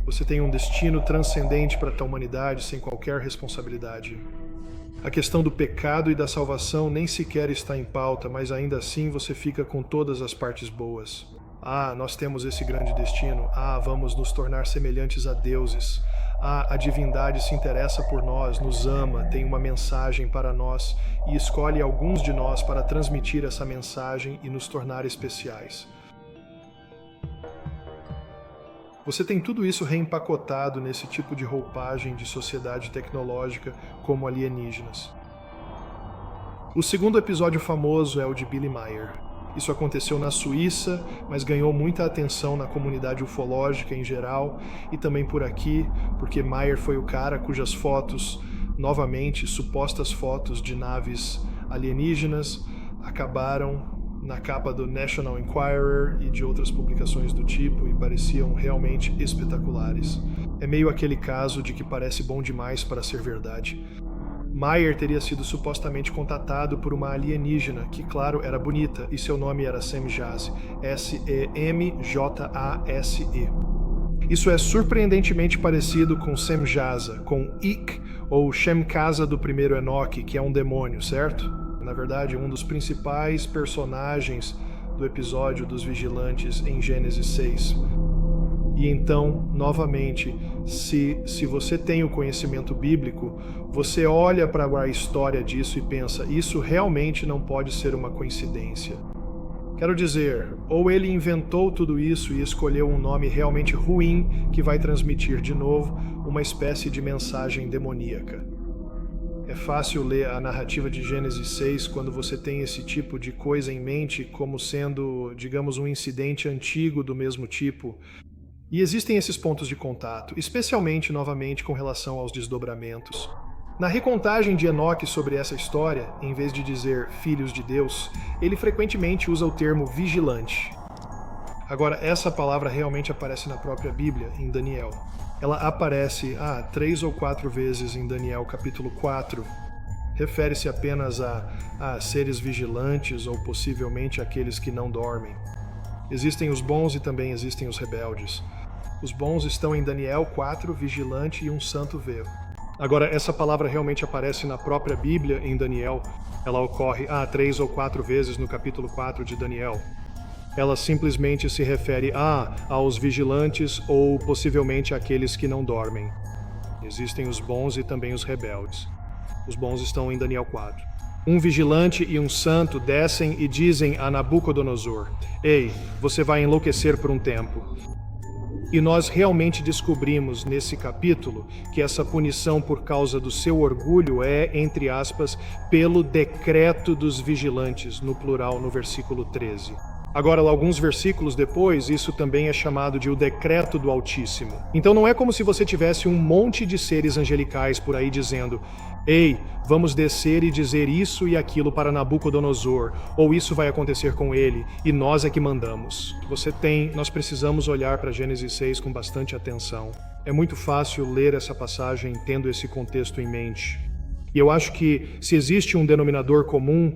S1: Você tem um destino transcendente para a humanidade sem qualquer responsabilidade. A questão do pecado e da salvação nem sequer está em pauta, mas ainda assim você fica com todas as partes boas. Ah, nós temos esse grande destino. Ah, vamos nos tornar semelhantes a deuses. Ah, a divindade se interessa por nós, nos ama, tem uma mensagem para nós e escolhe alguns de nós para transmitir essa mensagem e nos tornar especiais. Você tem tudo isso reempacotado nesse tipo de roupagem de sociedade tecnológica como alienígenas. O segundo episódio famoso é o de Billy Meier. Isso aconteceu na Suíça, mas ganhou muita atenção na comunidade ufológica em geral e também por aqui, porque Meier foi o cara cujas fotos, novamente supostas fotos de naves alienígenas, acabaram na capa do National Enquirer e de outras publicações do tipo e pareciam realmente espetaculares. É meio aquele caso de que parece bom demais para ser verdade. Meier teria sido supostamente contatado por uma alienígena, que claro era bonita, e seu nome era Semjase, S-E-M-J-A-S-E. Isso é surpreendentemente parecido com Semjasa, com Ik, ou Shemkasa do primeiro Enoque, que é um demônio, certo? Na verdade, um dos principais personagens do episódio dos Vigilantes em Gênesis 6. E então, novamente, se você tem o conhecimento bíblico, você olha para a história disso e pensa, isso realmente não pode ser uma coincidência. Quero dizer, ou ele inventou tudo isso e escolheu um nome realmente ruim que vai transmitir de novo uma espécie de mensagem demoníaca. É fácil ler a narrativa de Gênesis 6 quando você tem esse tipo de coisa em mente como sendo, digamos, um incidente antigo do mesmo tipo. E existem esses pontos de contato, especialmente, novamente, com relação aos desdobramentos. Na recontagem de Enoque sobre essa história, em vez de dizer filhos de Deus, ele frequentemente usa o termo vigilante. Agora, essa palavra realmente aparece na própria Bíblia, em Daniel. Ela aparece 3 ou 4 vezes em Daniel capítulo 4. Refere-se apenas a seres vigilantes ou possivelmente aqueles que não dormem. Existem os bons e também existem os rebeldes. Os bons estão em Daniel 4, vigilante e um santo vê. Agora, essa palavra realmente aparece na própria Bíblia em Daniel. Ela ocorre 3 ou 4 vezes no capítulo 4 de Daniel. Ela simplesmente se refere aos vigilantes ou possivelmente àqueles que não dormem. Existem os bons e também os rebeldes. Os bons estão em Daniel 4. Um vigilante e um santo descem e dizem a Nabucodonosor: Ei, você vai enlouquecer por um tempo. E nós realmente descobrimos nesse capítulo que essa punição por causa do seu orgulho é, entre aspas, pelo decreto dos vigilantes, no plural, no versículo 13. Agora, alguns versículos depois, isso também é chamado de o decreto do Altíssimo. Então não é como se você tivesse um monte de seres angelicais por aí dizendo: Ei, vamos descer e dizer isso e aquilo para Nabucodonosor, ou isso vai acontecer com ele, e nós é que mandamos. Nós precisamos olhar para Gênesis 6 com bastante atenção. É muito fácil ler essa passagem tendo esse contexto em mente. E eu acho que se existe um denominador comum,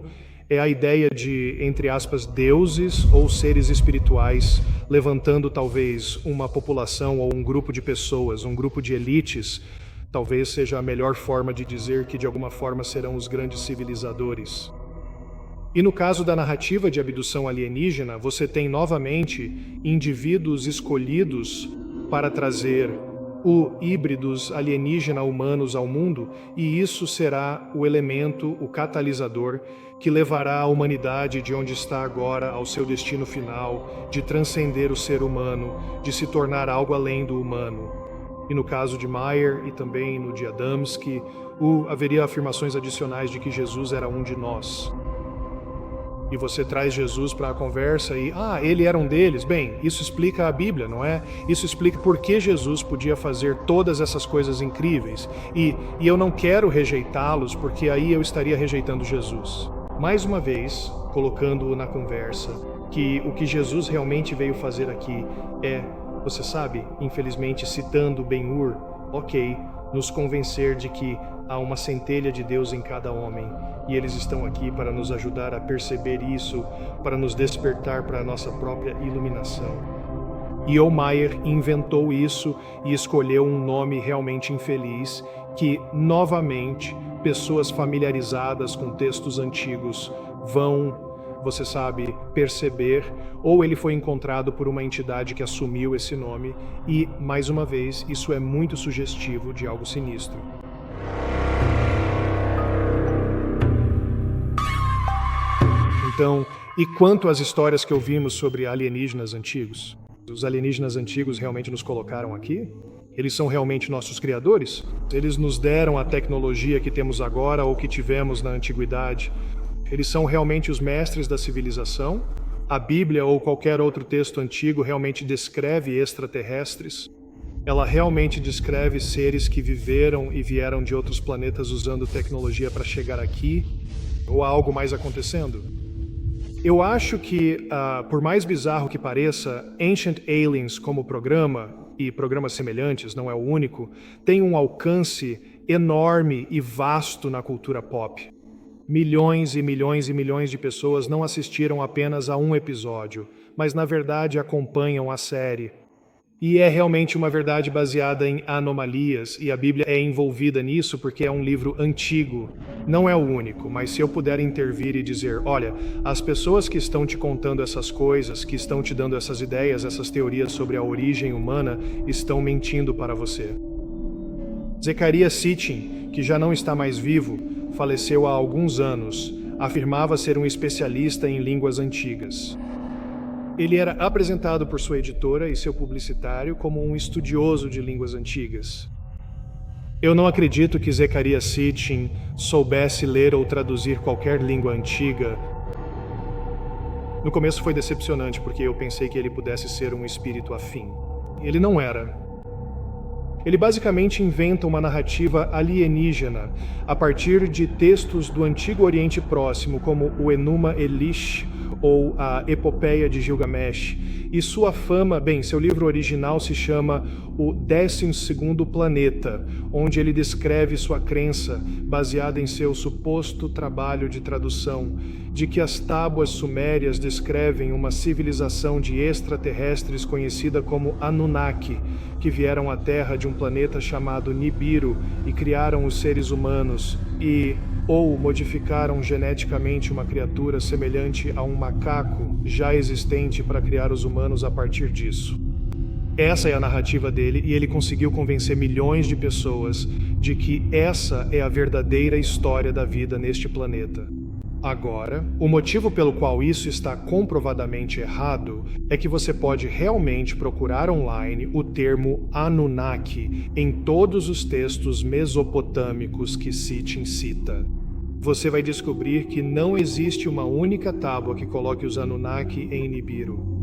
S1: é a ideia de, entre aspas, deuses ou seres espirituais, levantando talvez uma população ou um grupo de pessoas, um grupo de elites. Talvez seja a melhor forma de dizer que de alguma forma serão os grandes civilizadores. E no caso da narrativa de abdução alienígena, você tem novamente indivíduos escolhidos para trazer híbridos alienígena-humanos ao mundo, e isso será o elemento, o catalisador, que levará a humanidade de onde está agora ao seu destino final, de transcender o ser humano, de se tornar algo além do humano. E no caso de Meier e também no de Adamski, haveria afirmações adicionais de que Jesus era um de nós. E você traz Jesus para a conversa e, ele era um deles. Bem, isso explica a Bíblia, não é? Isso explica por que Jesus podia fazer todas essas coisas incríveis. E eu não quero rejeitá-los, porque aí eu estaria rejeitando Jesus. Mais uma vez, colocando-o na conversa, que o que Jesus realmente veio fazer aqui é, você sabe, infelizmente citando Ben-Hur, nos convencer de que há uma centelha de Deus em cada homem, e eles estão aqui para nos ajudar a perceber isso, para nos despertar para a nossa própria iluminação. E Meier inventou isso e escolheu um nome realmente infeliz, que novamente pessoas familiarizadas com textos antigos vão, você sabe, perceber, ou ele foi encontrado por uma entidade que assumiu esse nome e, mais uma vez, isso é muito sugestivo de algo sinistro. Então, e quanto às histórias que ouvimos sobre alienígenas antigos? Os alienígenas antigos realmente nos colocaram aqui? Eles são realmente nossos criadores? Eles nos deram a tecnologia que temos agora ou que tivemos na antiguidade? Eles são realmente os mestres da civilização? A Bíblia ou qualquer outro texto antigo realmente descreve extraterrestres? Ela realmente descreve seres que viveram e vieram de outros planetas usando tecnologia para chegar aqui? Ou há algo mais acontecendo? Eu acho que, por mais bizarro que pareça, Ancient Aliens como programa, e programas semelhantes, não é o único, tem um alcance enorme e vasto na cultura pop. Milhões e milhões e milhões de pessoas não assistiram apenas a um episódio, mas na verdade acompanham a série. E é realmente uma verdade baseada em anomalias, e a Bíblia é envolvida nisso porque é um livro antigo. Não é o único, mas se eu puder intervir e dizer, olha, as pessoas que estão te contando essas coisas, que estão te dando essas ideias, essas teorias sobre a origem humana, estão mentindo para você. Zecaria Sitchin, que já não está mais vivo, faleceu há alguns anos, afirmava ser um especialista em línguas antigas. Ele era apresentado por sua editora e seu publicitário como um estudioso de línguas antigas. Eu não acredito que Zecaria Sitchin soubesse ler ou traduzir qualquer língua antiga. No começo foi decepcionante porque eu pensei que ele pudesse ser um espírito afim. Ele não era. Ele basicamente inventa uma narrativa alienígena a partir de textos do Antigo Oriente Próximo, como o Enuma Elish ou a Epopeia de Gilgamesh. E sua fama, seu livro original se chama O 12º Planeta, onde ele descreve sua crença, baseada em seu suposto trabalho de tradução, de que as tábuas sumérias descrevem uma civilização de extraterrestres conhecida como Anunnaki, que vieram à Terra de um planeta chamado Nibiru e criaram os seres humanos ou modificaram geneticamente uma criatura semelhante a um macaco já existente para criar os humanos a partir disso. Essa é a narrativa dele e ele conseguiu convencer milhões de pessoas de que essa é a verdadeira história da vida neste planeta. Agora, o motivo pelo qual isso está comprovadamente errado é que você pode realmente procurar online o termo Anunnaki em todos os textos mesopotâmicos que Sitchin cita. Você vai descobrir que não existe uma única tábua que coloque os Anunnaki em Nibiru.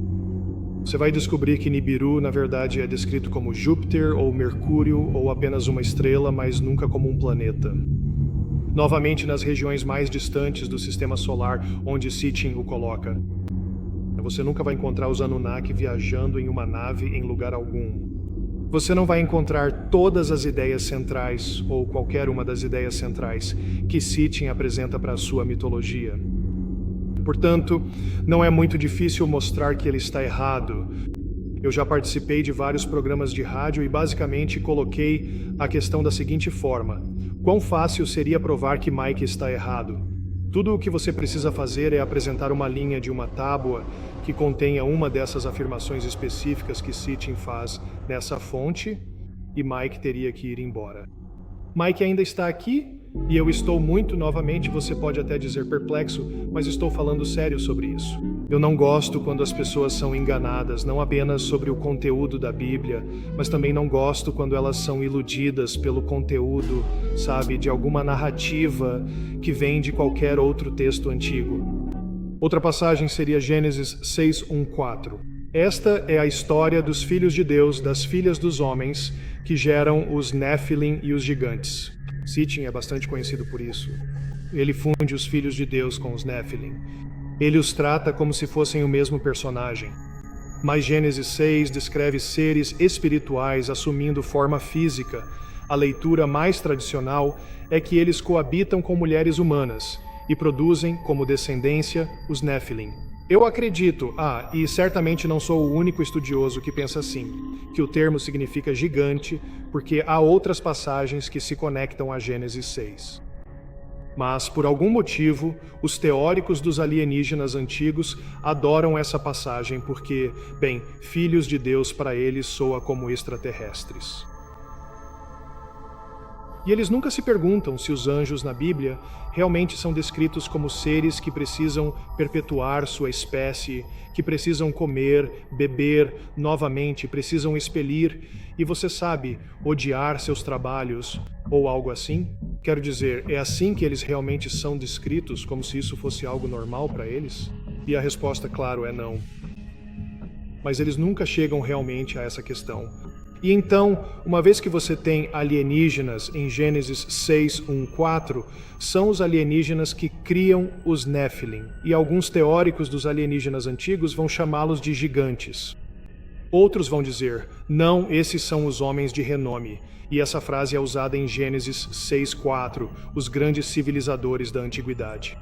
S1: Você vai descobrir que Nibiru, na verdade, é descrito como Júpiter ou Mercúrio ou apenas uma estrela, mas nunca como um planeta. Novamente nas regiões mais distantes do sistema solar, onde Sitchin o coloca. Você nunca vai encontrar os Anunnaki viajando em uma nave em lugar algum. Você não vai encontrar todas as ideias centrais, ou qualquer uma das ideias centrais, que Sitchin apresenta para a sua mitologia. Portanto, não é muito difícil mostrar que ele está errado. Eu já participei de vários programas de rádio e basicamente coloquei a questão da seguinte forma: quão fácil seria provar que Mike está errado? Tudo o que você precisa fazer é apresentar uma linha de uma tábua que contenha uma dessas afirmações específicas que Sitchin faz nessa fonte, e Mike teria que ir embora. Mike ainda está aqui, e eu estou muito, novamente, você pode até dizer perplexo, mas estou falando sério sobre isso. Eu não gosto quando as pessoas são enganadas, não apenas sobre o conteúdo da Bíblia, mas também não gosto quando elas são iludidas pelo conteúdo, de alguma narrativa que vem de qualquer outro texto antigo. Outra passagem seria Gênesis 6:1-4. Esta é a história dos filhos de Deus, das filhas dos homens, que geram os Nephilim e os gigantes. Sitchin é bastante conhecido por isso. Ele funde os filhos de Deus com os Nephilim. Ele os trata como se fossem o mesmo personagem. Mas Gênesis 6 descreve seres espirituais assumindo forma física. A leitura mais tradicional é que eles coabitam com mulheres humanas e produzem, como descendência, os Nephilim. Eu acredito, e certamente não sou o único estudioso que pensa assim, que o termo significa gigante, porque há outras passagens que se conectam a Gênesis 6. Mas, por algum motivo, os teóricos dos alienígenas antigos adoram essa passagem porque, bem, filhos de Deus para eles soa como extraterrestres. E eles nunca se perguntam se os anjos na Bíblia realmente são descritos como seres que precisam perpetuar sua espécie, que precisam comer, beber novamente, precisam expelir e, você sabe, odiar seus trabalhos ou algo assim? Quero dizer, é assim que eles realmente são descritos, como se isso fosse algo normal para eles? E a resposta, claro, é não. Mas eles nunca chegam realmente a essa questão. E então, uma vez que você tem alienígenas em Gênesis 6:1-4, são os alienígenas que criam os Nephilim. E alguns teóricos dos alienígenas antigos vão chamá-los de gigantes. Outros vão dizer, não, esses são os homens de renome. E essa frase é usada em Gênesis 6:4, os grandes civilizadores da antiguidade.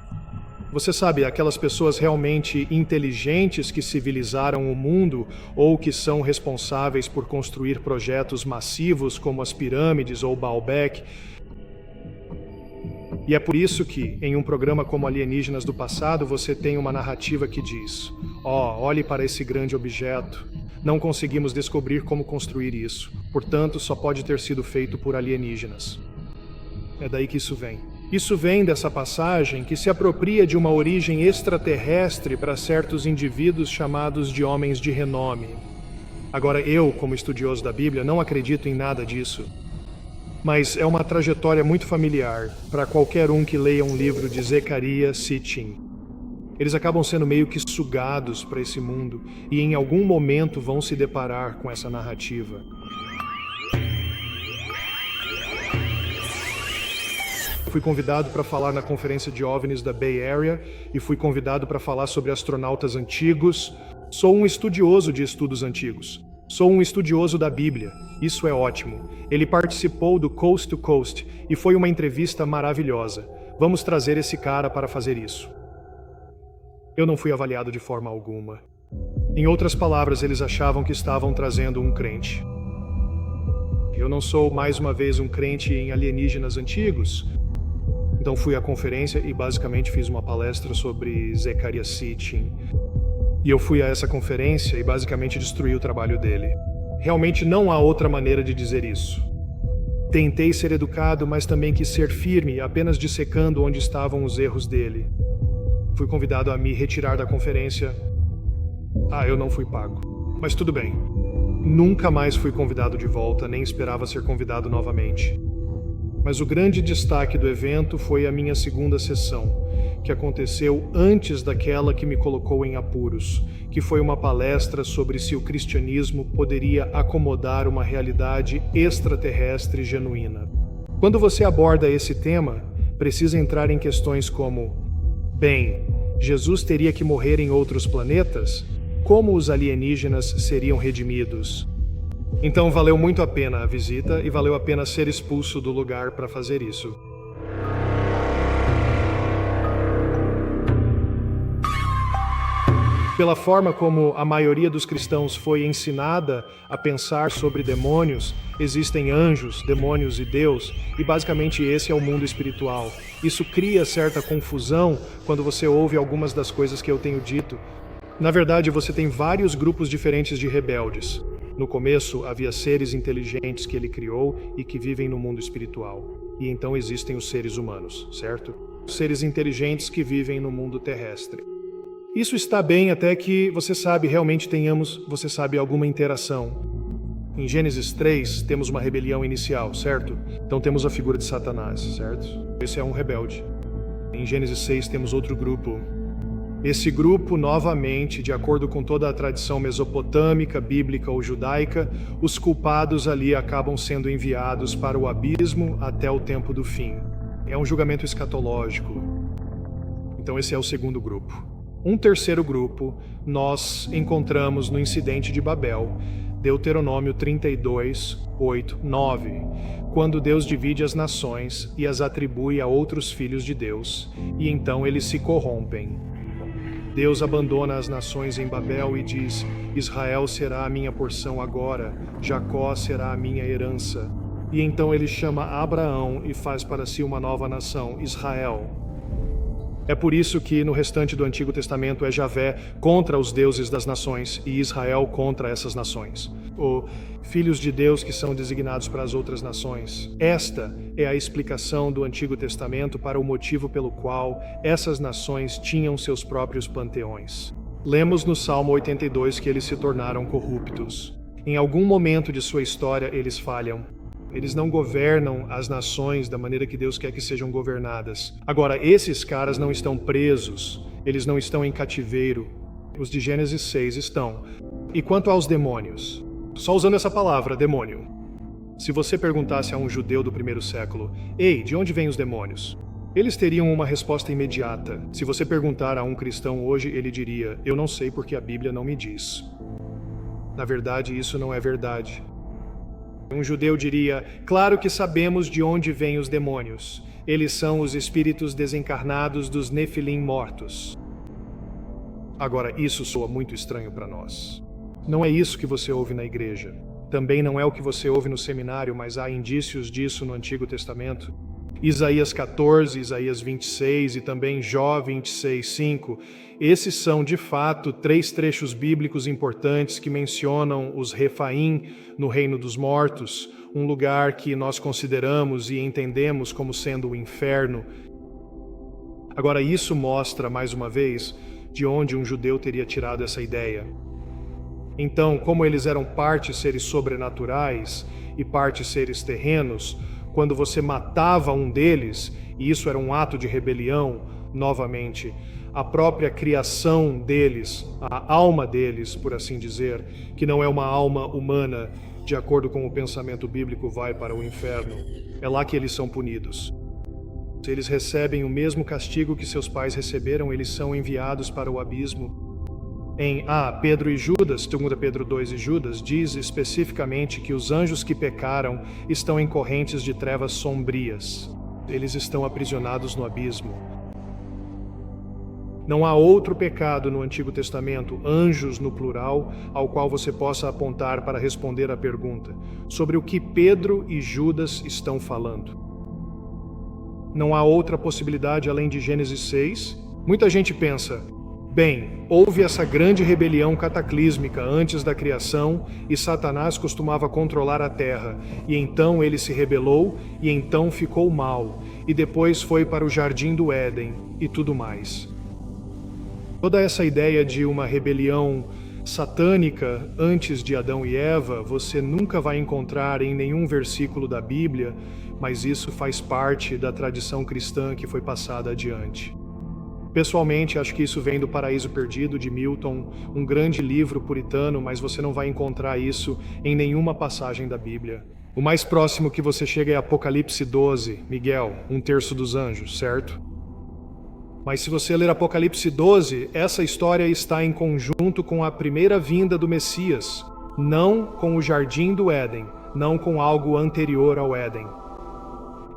S1: Você sabe, aquelas pessoas realmente inteligentes que civilizaram o mundo ou que são responsáveis por construir projetos massivos como as pirâmides ou Baalbek. E é por isso que, em um programa como Alienígenas do Passado, você tem uma narrativa que diz: olhe para esse grande objeto. Não conseguimos descobrir como construir isso. Portanto, só pode ter sido feito por alienígenas. É daí que isso vem. Isso vem dessa passagem que se apropria de uma origem extraterrestre para certos indivíduos chamados de homens de renome. Agora, eu, como estudioso da Bíblia, não acredito em nada disso. Mas é uma trajetória muito familiar para qualquer um que leia um livro de Zecharia Sitchin. Eles acabam sendo meio que sugados para esse mundo e em algum momento vão se deparar com essa narrativa. Fui convidado para falar na conferência de OVNIs da Bay Area e fui convidado para falar sobre astronautas antigos. Sou um estudioso de estudos antigos. Sou um estudioso da Bíblia. Isso é ótimo. Ele participou do Coast to Coast e foi uma entrevista maravilhosa. Vamos trazer esse cara para fazer isso. Eu não fui avaliado de forma alguma. Em outras palavras, eles achavam que estavam trazendo um crente. Eu não sou, mais uma vez, um crente em alienígenas antigos. Então fui à conferência e basicamente fiz uma palestra sobre Zecharia Sitchin. E eu fui a essa conferência e basicamente destruí o trabalho dele. Realmente não há outra maneira de dizer isso. Tentei ser educado, mas também quis ser firme, apenas dissecando onde estavam os erros dele. Fui convidado a me retirar da conferência. Eu não fui pago. Mas tudo bem. Nunca mais fui convidado de volta, nem esperava ser convidado novamente. Mas o grande destaque do evento foi a minha segunda sessão, que aconteceu antes daquela que me colocou em apuros, que foi uma palestra sobre se o cristianismo poderia acomodar uma realidade extraterrestre genuína. Quando você aborda esse tema, precisa entrar em questões como: bem, Jesus teria que morrer em outros planetas? Como os alienígenas seriam redimidos? Então valeu muito a pena a visita e valeu a pena ser expulso do lugar para fazer isso. Pela forma como a maioria dos cristãos foi ensinada a pensar sobre demônios, existem anjos, demônios e Deus, e basicamente esse é o mundo espiritual. Isso cria certa confusão quando você ouve algumas das coisas que eu tenho dito. Na verdade, você tem vários grupos diferentes de rebeldes. No começo, havia seres inteligentes que ele criou e que vivem no mundo espiritual. E então existem os seres humanos, certo? Seres inteligentes que vivem no mundo terrestre. Isso está bem até que, você sabe, realmente tenhamos, alguma interação. Em Gênesis 3, temos uma rebelião inicial, certo? Então temos a figura de Satanás, certo? Esse é um rebelde. Em Gênesis 6, temos outro grupo. Esse grupo, novamente, de acordo com toda a tradição mesopotâmica, bíblica ou judaica, os culpados ali acabam sendo enviados para o abismo até o tempo do fim. É um julgamento escatológico. Então esse é o segundo grupo. Um terceiro grupo nós encontramos no incidente de Babel, Deuteronômio 32, 8, 9, quando Deus divide as nações e as atribui a outros filhos de Deus, e então eles se corrompem. Deus abandona as nações em Babel e diz: Israel será a minha porção agora, Jacó será a minha herança. E então ele chama Abraão e faz para si uma nova nação, Israel. É por isso que no restante do Antigo Testamento é Javé contra os deuses das nações e Israel contra essas nações. Ou filhos de Deus que são designados para as outras nações. Esta é a explicação do Antigo Testamento para o motivo pelo qual essas nações tinham seus próprios panteões. Lemos no Salmo 82 que eles se tornaram corruptos. Em algum momento de sua história eles falham. Eles não governam as nações da maneira que Deus quer que sejam governadas. Agora, esses caras não estão presos, eles não estão em cativeiro. Os de Gênesis 6 estão. E quanto aos demônios? Só usando essa palavra, demônio. Se você perguntasse a um judeu do primeiro século, ei, de onde vêm os demônios? Eles teriam uma resposta imediata. Se você perguntar a um cristão hoje, ele diria, eu não sei porque a Bíblia não me diz. Na verdade, isso não é verdade. Um judeu diria, claro que sabemos de onde vêm os demônios. Eles são os espíritos desencarnados dos Nefilim mortos. Agora, isso soa muito estranho para nós. Não é isso que você ouve na igreja. Também não é o que você ouve no seminário, mas há indícios disso no Antigo Testamento. Isaías 14, Isaías 26 e também Jó 26:5. Esses são, de fato, 3 trechos bíblicos importantes que mencionam os Refaim no reino dos mortos, um lugar que nós consideramos e entendemos como sendo o inferno. Agora, isso mostra, mais uma vez, de onde um judeu teria tirado essa ideia. Então, como eles eram parte seres sobrenaturais e parte seres terrenos, quando você matava um deles, e isso era um ato de rebelião, novamente, a própria criação deles, a alma deles, por assim dizer, que não é uma alma humana, de acordo com o pensamento bíblico, vai para o inferno. É lá que eles são punidos. Se eles recebem o mesmo castigo que seus pais receberam, eles são enviados para o abismo. Em Pedro e Judas, 2 Pedro 2 e Judas, diz especificamente que os anjos que pecaram estão em correntes de trevas sombrias. Eles estão aprisionados no abismo. Não há outro pecado no Antigo Testamento, anjos no plural, ao qual você possa apontar para responder à pergunta sobre o que Pedro e Judas estão falando. Não há outra possibilidade além de Gênesis 6. Muita gente pensa, bem, houve essa grande rebelião cataclísmica antes da criação e Satanás costumava controlar a terra, e então ele se rebelou e então ficou mal, e depois foi para o jardim do Éden e tudo mais. Toda essa ideia de uma rebelião satânica antes de Adão e Eva, você nunca vai encontrar em nenhum versículo da Bíblia, mas isso faz parte da tradição cristã que foi passada adiante. Pessoalmente, acho que isso vem do Paraíso Perdido, de Milton, um grande livro puritano, mas você não vai encontrar isso em nenhuma passagem da Bíblia. O mais próximo que você chega é Apocalipse 12, Miguel, 1/3 dos anjos, certo? Mas se você ler Apocalipse 12, essa história está em conjunto com a primeira vinda do Messias, não com o jardim do Éden, não com algo anterior ao Éden.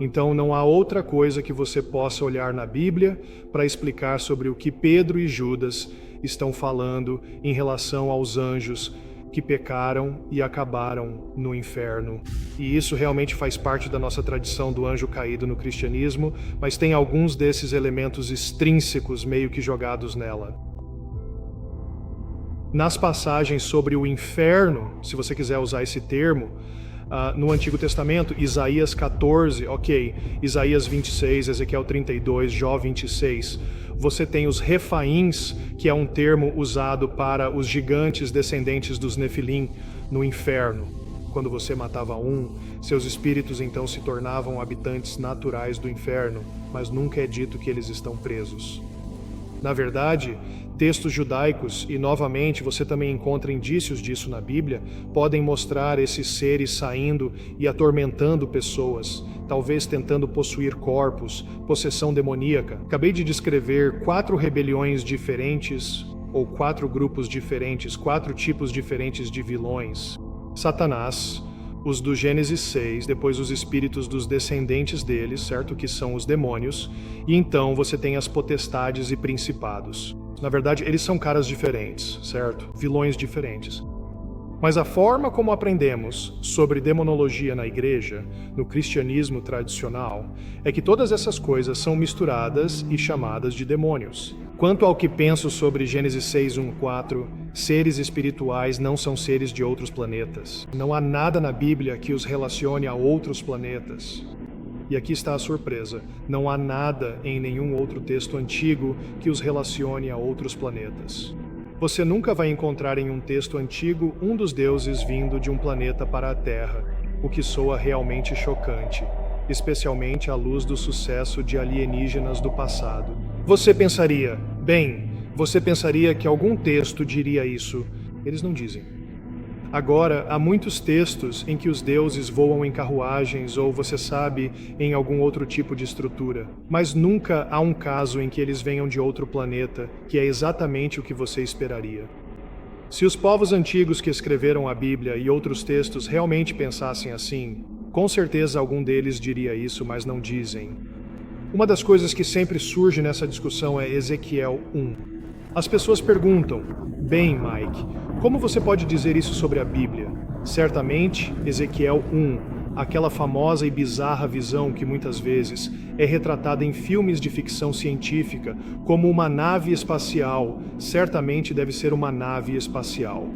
S1: Então não há outra coisa que você possa olhar na Bíblia para explicar sobre o que Pedro e Judas estão falando em relação aos anjos que pecaram e acabaram no inferno. E isso realmente faz parte da nossa tradição do anjo caído no cristianismo, mas tem alguns desses elementos extrínsecos meio que jogados nela. Nas passagens sobre o inferno, se você quiser usar esse termo, no Antigo Testamento, Isaías 14, ok, Isaías 26, Ezequiel 32, Jó 26, você tem os refaíns, que é um termo usado para os gigantes descendentes dos Nefilim no inferno. Quando você matava um, seus espíritos então se tornavam habitantes naturais do inferno, mas nunca é dito que eles estão presos. Na verdade, textos judaicos, e novamente você também encontra indícios disso na Bíblia, podem mostrar esses seres saindo e atormentando pessoas, talvez tentando possuir corpos, possessão demoníaca. Acabei de descrever 4 rebeliões diferentes, ou 4 grupos diferentes, 4 tipos diferentes de vilões. Satanás, os do Gênesis 6, depois os espíritos dos descendentes deles, certo? Que são os demônios, e então você tem as potestades e principados. Na verdade, eles são caras diferentes, certo? Vilões diferentes. Mas a forma como aprendemos sobre demonologia na igreja, no cristianismo tradicional, é que todas essas coisas são misturadas e chamadas de demônios. Quanto ao que penso sobre Gênesis 6:1-4, seres espirituais não são seres de outros planetas. Não há nada na Bíblia que os relacione a outros planetas. E aqui está a surpresa: não há nada em nenhum outro texto antigo que os relacione a outros planetas. Você nunca vai encontrar em um texto antigo um dos deuses vindo de um planeta para a Terra, o que soa realmente chocante, especialmente à luz do sucesso de alienígenas do passado. Você pensaria que algum texto diria isso. Eles não dizem. Agora, há muitos textos em que os deuses voam em carruagens ou, você sabe, em algum outro tipo de estrutura. Mas nunca há um caso em que eles venham de outro planeta, que é exatamente o que você esperaria. Se os povos antigos que escreveram a Bíblia e outros textos realmente pensassem assim, com certeza algum deles diria isso, mas não dizem. Uma das coisas que sempre surge nessa discussão é Ezequiel 1. As pessoas perguntam: bem, Mike, como você pode dizer isso sobre a Bíblia? Certamente, Ezequiel 1, aquela famosa e bizarra visão que muitas vezes é retratada em filmes de ficção científica como uma nave espacial, certamente deve ser uma nave espacial.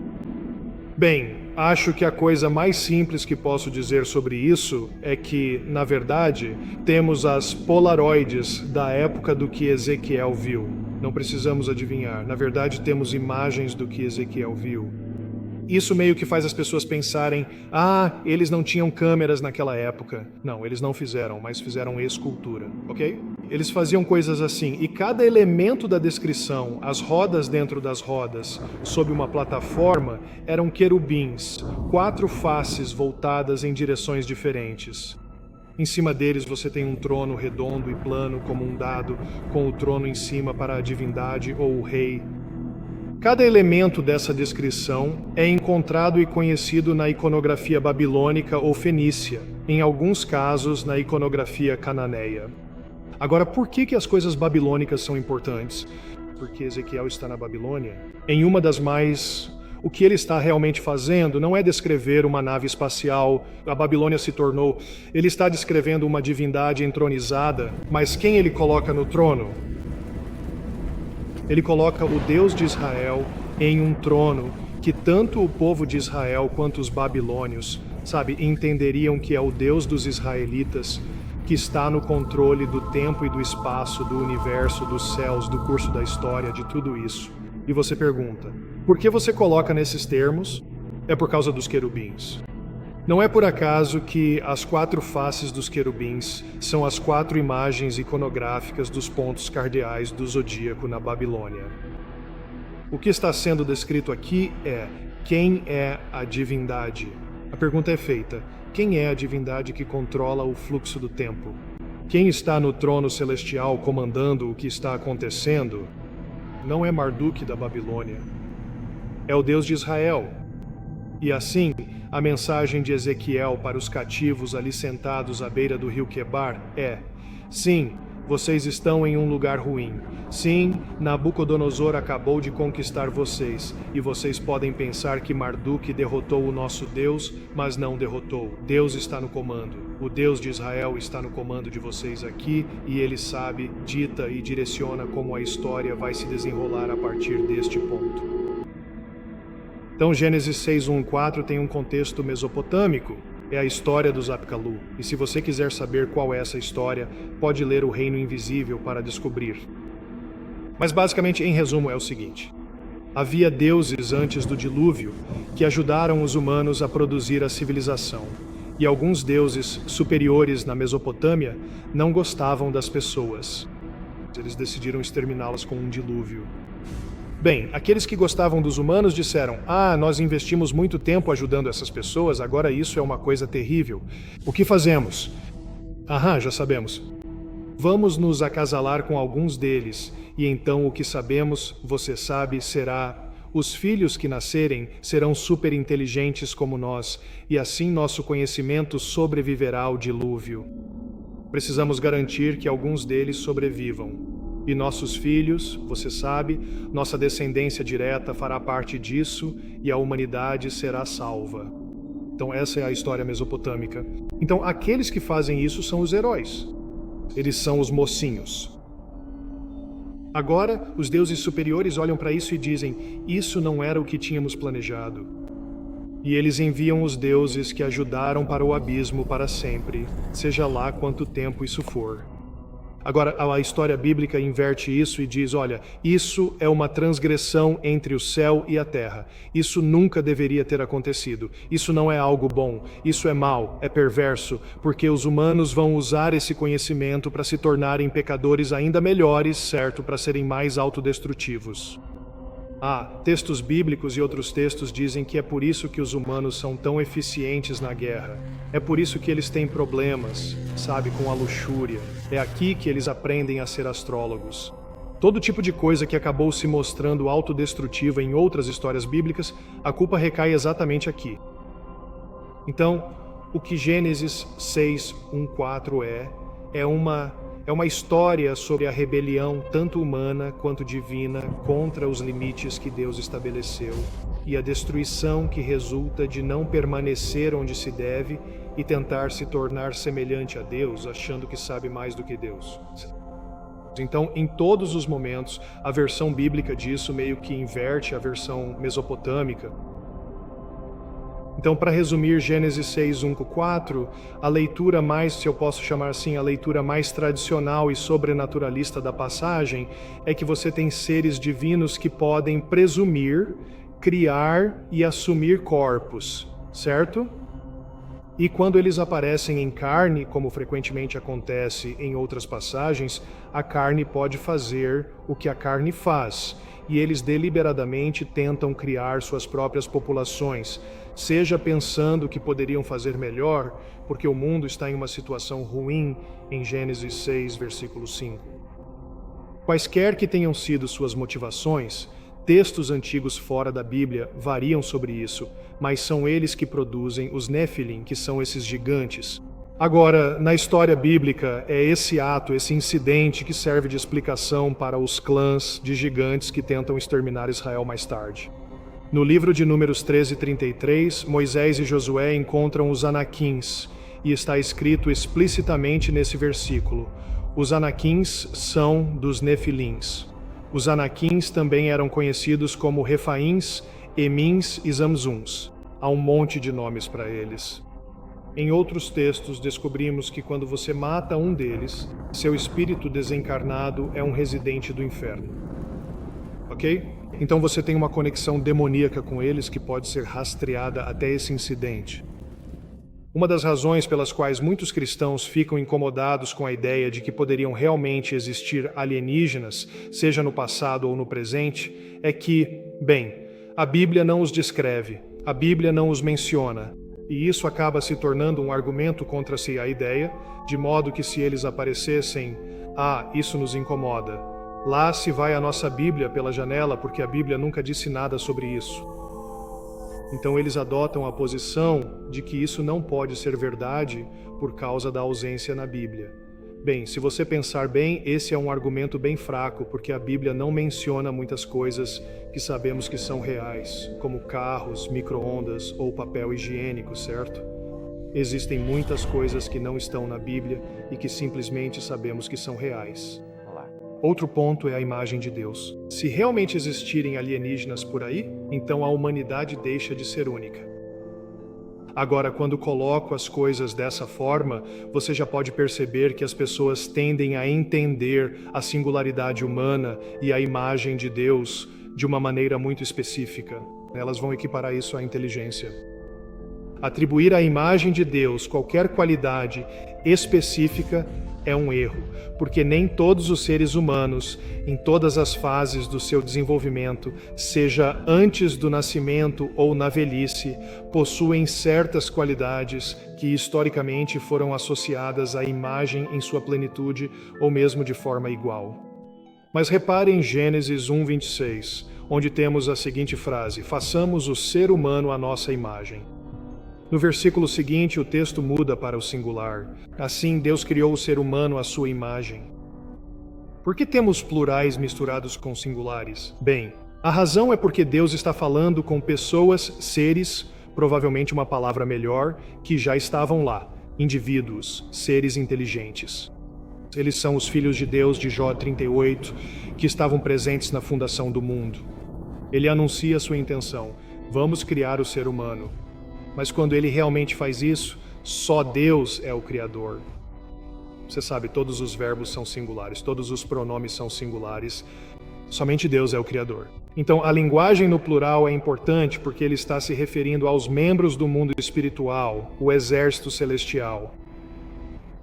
S1: Bem, acho que a coisa mais simples que posso dizer sobre isso é que, na verdade, temos as polaroides da época do que Ezequiel viu. Não precisamos adivinhar. Na verdade, temos imagens do que Ezequiel viu. Isso meio que faz as pessoas pensarem: eles não tinham câmeras naquela época. Não, eles não fizeram, mas fizeram escultura, ok? Eles faziam coisas assim, e cada elemento da descrição, as rodas dentro das rodas, sob uma plataforma, eram querubins, 4 faces voltadas em direções diferentes. Em cima deles você tem um trono redondo e plano como um dado, com o trono em cima para a divindade ou o rei. Cada elemento dessa descrição é encontrado e conhecido na iconografia babilônica ou fenícia, em alguns casos na iconografia cananeia. Agora, por que as coisas babilônicas são importantes? Porque Ezequiel está na Babilônia. O que ele está realmente fazendo não é descrever uma nave espacial, a Babilônia se tornou. Ele está descrevendo uma divindade entronizada, mas quem ele coloca no trono? Ele coloca o Deus de Israel em um trono que tanto o povo de Israel quanto os babilônios, entenderiam que é o Deus dos israelitas, que está no controle do tempo e do espaço, do universo, dos céus, do curso da história, de tudo isso. E você pergunta: por que você coloca nesses termos? É por causa dos querubins. Não é por acaso que as 4 faces dos querubins são as 4 imagens iconográficas dos pontos cardeais do zodíaco na Babilônia. O que está sendo descrito aqui é: quem é a divindade? A pergunta é feita: quem é a divindade que controla o fluxo do tempo? Quem está no trono celestial comandando o que está acontecendo? Não é Marduk da Babilônia. É o Deus de Israel. E assim, a mensagem de Ezequiel para os cativos ali sentados à beira do rio Quebar é: sim, vocês estão em um lugar ruim. Sim, Nabucodonosor acabou de conquistar vocês, e vocês podem pensar que Marduk derrotou o nosso Deus, mas não derrotou. Deus está no comando. O Deus de Israel está no comando de vocês aqui, e ele sabe, dita e direciona como a história vai se desenrolar a partir deste ponto. Então, Gênesis 6:1-4 tem um contexto mesopotâmico. É a história dos Apkalu. E se você quiser saber qual é essa história, pode ler O Reino Invisível para descobrir. Mas basicamente, em resumo, é o seguinte: havia deuses antes do dilúvio que ajudaram os humanos a produzir a civilização. E alguns deuses superiores na Mesopotâmia não gostavam das pessoas. Eles decidiram exterminá-las com um dilúvio. Bem, aqueles que gostavam dos humanos disseram: nós investimos muito tempo ajudando essas pessoas, agora isso é uma coisa terrível. O que fazemos? Já sabemos. Vamos nos acasalar com alguns deles, e então o que sabemos, você sabe, será: os filhos que nascerem serão super inteligentes como nós, e assim nosso conhecimento sobreviverá ao dilúvio. Precisamos garantir que alguns deles sobrevivam. E nossos filhos, você sabe, nossa descendência direta fará parte disso e a humanidade será salva. Então essa é a história mesopotâmica. Então aqueles que fazem isso são os heróis. Eles são os mocinhos. Agora, os deuses superiores olham para isso e dizem: isso não era o que tínhamos planejado. E eles enviam os deuses que ajudaram para o abismo para sempre, seja lá quanto tempo isso for. Agora, a história bíblica inverte isso e diz: olha, isso é uma transgressão entre o céu e a terra. Isso nunca deveria ter acontecido. Isso não é algo bom. Isso é mau, é perverso, porque os humanos vão usar esse conhecimento para se tornarem pecadores ainda melhores, certo? Para serem mais autodestrutivos. Textos bíblicos e outros textos dizem que é por isso que os humanos são tão eficientes na guerra. É por isso que eles têm problemas, sabe, com a luxúria. É aqui que eles aprendem a ser astrólogos. Todo tipo de coisa que acabou se mostrando autodestrutiva em outras histórias bíblicas, a culpa recai exatamente aqui. Então, o que Gênesis 6, 1, 4 é uma história sobre a rebelião tanto humana quanto divina contra os limites que Deus estabeleceu e a destruição que resulta de não permanecer onde se deve e tentar se tornar semelhante a Deus, achando que sabe mais do que Deus. Então, em todos os momentos, a versão bíblica disso meio que inverte a versão mesopotâmica. Então, para resumir Gênesis 6, 1, 4, a leitura mais, se eu posso chamar assim, a leitura mais tradicional e sobrenaturalista da passagem é que você tem seres divinos que podem presumir, criar e assumir corpos, certo? E quando eles aparecem em carne, como frequentemente acontece em outras passagens, a carne pode fazer o que a carne faz, e eles deliberadamente tentam criar suas próprias populações, seja pensando que poderiam fazer melhor, porque o mundo está em uma situação ruim, em Gênesis 6, versículo 5. Quaisquer que tenham sido suas motivações, textos antigos fora da Bíblia variam sobre isso, mas são eles que produzem os Nefilim, que são esses gigantes. Agora, na história bíblica, é esse ato, esse incidente que serve de explicação para os clãs de gigantes que tentam exterminar Israel mais tarde. No livro de Números 13:33, Moisés e Josué encontram os Anaquins, e está escrito explicitamente nesse versículo: os Anaquins são dos Nefilins. Os Anaquins também eram conhecidos como Refaíns, Emins e Zamzuns. Há um monte de nomes para eles. Em outros textos, descobrimos que quando você mata um deles, seu espírito desencarnado é um residente do inferno. Ok? Então você tem uma conexão demoníaca com eles que pode ser rastreada até esse incidente. Uma das razões pelas quais muitos cristãos ficam incomodados com a ideia de que poderiam realmente existir alienígenas, seja no passado ou no presente, é que, bem, a Bíblia não os descreve, a Bíblia não os menciona, e isso acaba se tornando um argumento contra-se a ideia, de modo que se eles aparecessem, isso nos incomoda. Lá se vai a nossa Bíblia pela janela porque a Bíblia nunca disse nada sobre isso. Então eles adotam a posição de que isso não pode ser verdade por causa da ausência na Bíblia. Bem, se você pensar bem, esse é um argumento bem fraco, porque a Bíblia não menciona muitas coisas que sabemos que são reais, como carros, micro-ondas ou papel higiênico, certo? Existem muitas coisas que não estão na Bíblia e que simplesmente sabemos que são reais. Outro ponto é a imagem de Deus. Se realmente existirem alienígenas por aí, então a humanidade deixa de ser única. Agora, quando coloco as coisas dessa forma, você já pode perceber que as pessoas tendem a entender a singularidade humana e a imagem de Deus de uma maneira muito específica. Elas vão equiparar isso à inteligência. Atribuir à imagem de Deus qualquer qualidade específica é um erro, porque nem todos os seres humanos, em todas as fases do seu desenvolvimento, seja antes do nascimento ou na velhice, possuem certas qualidades que historicamente foram associadas à imagem em sua plenitude ou mesmo de forma igual. Mas repare em Gênesis 1:26, onde temos a seguinte frase: façamos o ser humano à nossa imagem. No versículo seguinte, o texto muda para o singular. Assim, Deus criou o ser humano à sua imagem. Por que temos plurais misturados com singulares? Bem, a razão é porque Deus está falando com pessoas, seres, provavelmente uma palavra melhor, que já estavam lá, indivíduos, seres inteligentes. Eles são os filhos de Deus de Jó 38, que estavam presentes na fundação do mundo. Ele anuncia sua intenção: vamos criar o ser humano. Mas quando ele realmente faz isso, só Deus é o Criador. Você sabe, todos os verbos são singulares, todos os pronomes são singulares, somente Deus é o Criador. Então, a linguagem no plural é importante porque ele está se referindo aos membros do mundo espiritual, o exército celestial.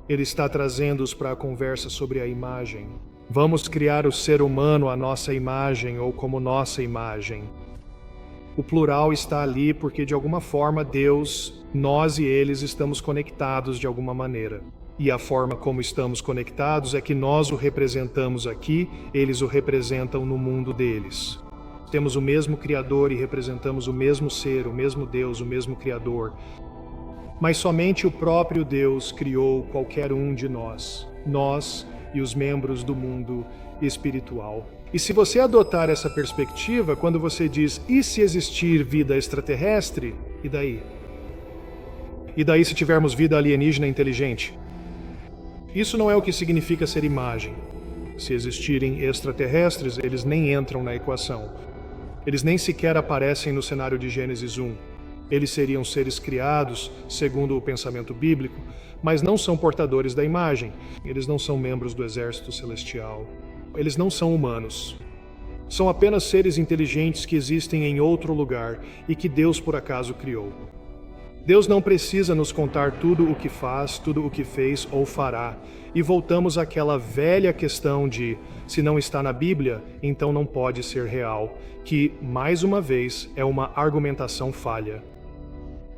S1: Ele está trazendo-os para a conversa sobre a imagem. Vamos criar o ser humano à nossa imagem ou como nossa imagem. O plural está ali porque, de alguma forma, Deus, nós e eles estamos conectados de alguma maneira. E a forma como estamos conectados é que nós o representamos aqui, eles o representam no mundo deles. Temos o mesmo Criador e representamos o mesmo ser, o mesmo Deus, o mesmo Criador. Mas somente o próprio Deus criou qualquer um de nós e os membros do mundo espiritual. E se você adotar essa perspectiva, quando você diz, e se existir vida extraterrestre? E daí? E daí se tivermos vida alienígena inteligente? Isso não é o que significa ser imagem. Se existirem extraterrestres, eles nem entram na equação. Eles nem sequer aparecem no cenário de Gênesis 1. Eles seriam seres criados, segundo o pensamento bíblico, mas não são portadores da imagem. Eles não são membros do exército celestial. Eles não são humanos. São apenas seres inteligentes que existem em outro lugar e que Deus por acaso criou. Deus não precisa nos contar tudo o que faz, tudo o que fez ou fará. E voltamos àquela velha questão de, se não está na Bíblia, então não pode ser real, que, mais uma vez, é uma argumentação falha.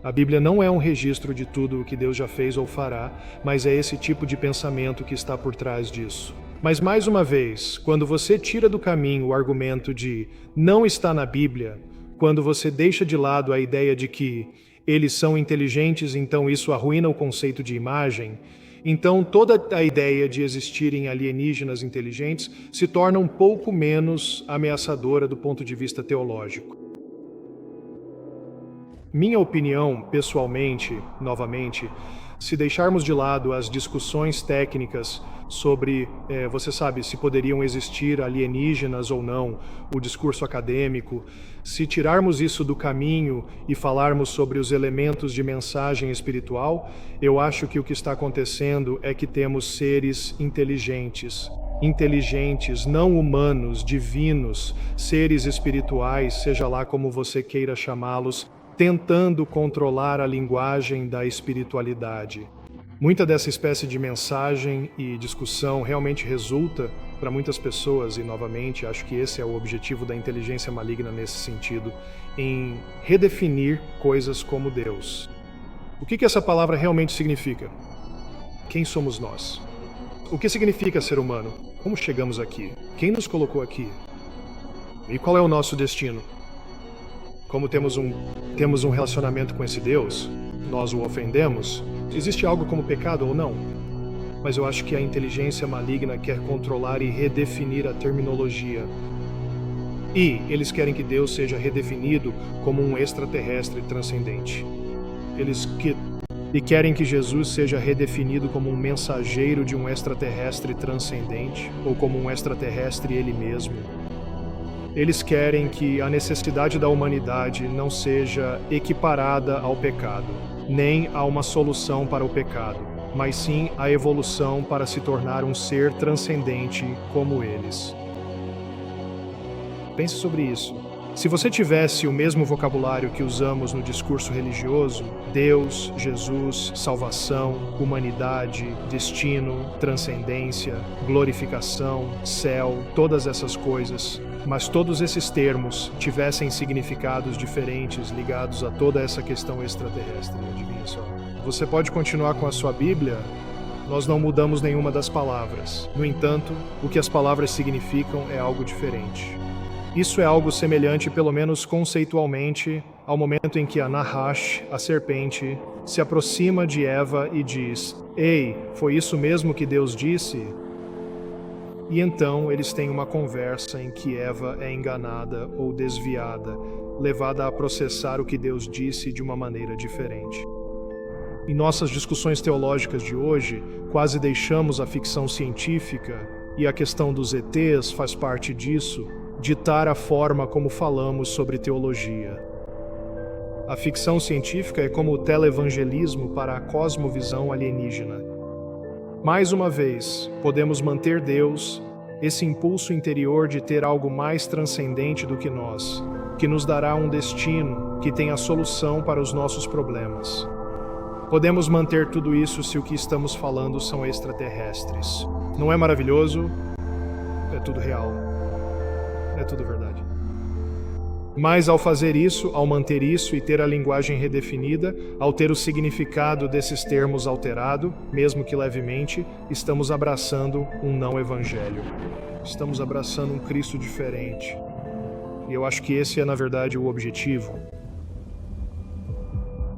S1: A Bíblia não é um registro de tudo o que Deus já fez ou fará, mas é esse tipo de pensamento que está por trás disso. Mas, mais uma vez, quando você tira do caminho o argumento de não está na Bíblia, quando você deixa de lado a ideia de que eles são inteligentes, então isso arruína o conceito de imagem, então toda a ideia de existirem alienígenas inteligentes se torna um pouco menos ameaçadora do ponto de vista teológico. Minha opinião, pessoalmente, novamente, se deixarmos de lado as discussões técnicas sobre, você sabe, se poderiam existir alienígenas ou não, o discurso acadêmico, se tirarmos isso do caminho e falarmos sobre os elementos de mensagem espiritual, eu acho que o que está acontecendo é que temos seres inteligentes, não humanos, divinos, seres espirituais, seja lá como você queira chamá-los, tentando controlar a linguagem da espiritualidade. Muita dessa espécie de mensagem e discussão realmente resulta para muitas pessoas, e novamente acho que esse é o objetivo da inteligência maligna nesse sentido, em redefinir coisas como Deus. O que essa palavra realmente significa? Quem somos nós? O que significa ser humano? Como chegamos aqui? Quem nos colocou aqui? E qual é o nosso destino? Como temos um relacionamento com esse Deus, nós o ofendemos, existe algo como pecado ou não? Mas eu acho que a inteligência maligna quer controlar e redefinir a terminologia. E eles querem que Deus seja redefinido como um extraterrestre transcendente. E querem que Jesus seja redefinido como um mensageiro de um extraterrestre transcendente, ou como um extraterrestre ele mesmo. Eles querem que a necessidade da humanidade não seja equiparada ao pecado, nem a uma solução para o pecado, mas sim a evolução para se tornar um ser transcendente como eles. Pense sobre isso. Se você tivesse o mesmo vocabulário que usamos no discurso religioso, Deus, Jesus, salvação, humanidade, destino, transcendência, glorificação, céu, todas essas coisas, mas todos esses termos tivessem significados diferentes ligados a toda essa questão extraterrestre, adivinha só. Você pode continuar com a sua Bíblia, nós não mudamos nenhuma das palavras. No entanto, o que as palavras significam é algo diferente. Isso é algo semelhante, pelo menos conceitualmente, ao momento em que a Nahash, a serpente, se aproxima de Eva e diz: "Ei, foi isso mesmo que Deus disse?" E então eles têm uma conversa em que Eva é enganada ou desviada, levada a processar o que Deus disse de uma maneira diferente. Em nossas discussões teológicas de hoje, quase deixamos a ficção científica, e a questão dos ETs faz parte disso, ditar a forma como falamos sobre teologia. A ficção científica é como o televangelismo para a cosmovisão alienígena. Mais uma vez, podemos manter Deus, esse impulso interior de ter algo mais transcendente do que nós, que nos dará um destino que tem a solução para os nossos problemas. Podemos manter tudo isso se o que estamos falando são extraterrestres. Não é maravilhoso? É tudo real. É tudo verdade. Mas ao fazer isso, ao manter isso e ter a linguagem redefinida, ao ter o significado desses termos alterado, mesmo que levemente, estamos abraçando um não-evangelho. Estamos abraçando um Cristo diferente. E eu acho que esse é, na verdade, o objetivo.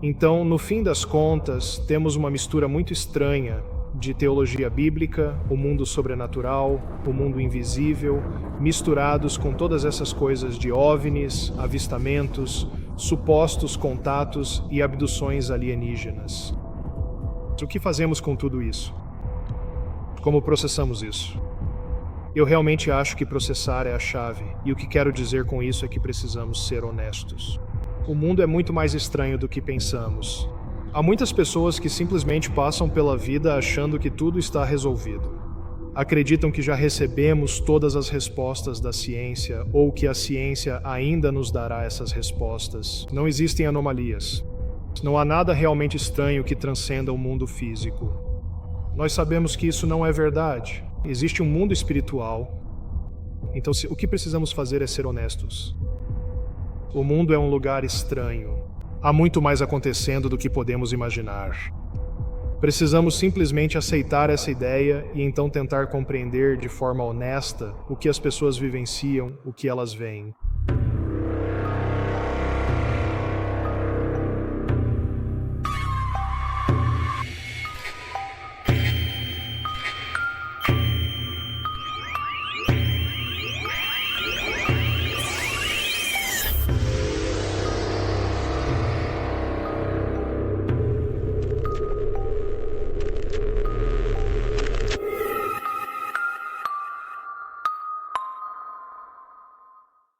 S1: Então, no fim das contas, temos uma mistura muito estranha de teologia bíblica, o mundo sobrenatural, o mundo invisível, misturados com todas essas coisas de OVNIs, avistamentos, supostos contatos e abduções alienígenas. O que fazemos com tudo isso? Como processamos isso? Eu realmente acho que processar é a chave, e o que quero dizer com isso é que precisamos ser honestos. O mundo é muito mais estranho do que pensamos. Há muitas pessoas que simplesmente passam pela vida achando que tudo está resolvido. Acreditam que já recebemos todas as respostas da ciência ou que a ciência ainda nos dará essas respostas. Não existem anomalias. Não há nada realmente estranho que transcenda o mundo físico. Nós sabemos que isso não é verdade. Existe um mundo espiritual. Então, o que precisamos fazer é ser honestos. O mundo é um lugar estranho. Há muito mais acontecendo do que podemos imaginar. Precisamos simplesmente aceitar essa ideia e então tentar compreender de forma honesta o que as pessoas vivenciam, o que elas veem.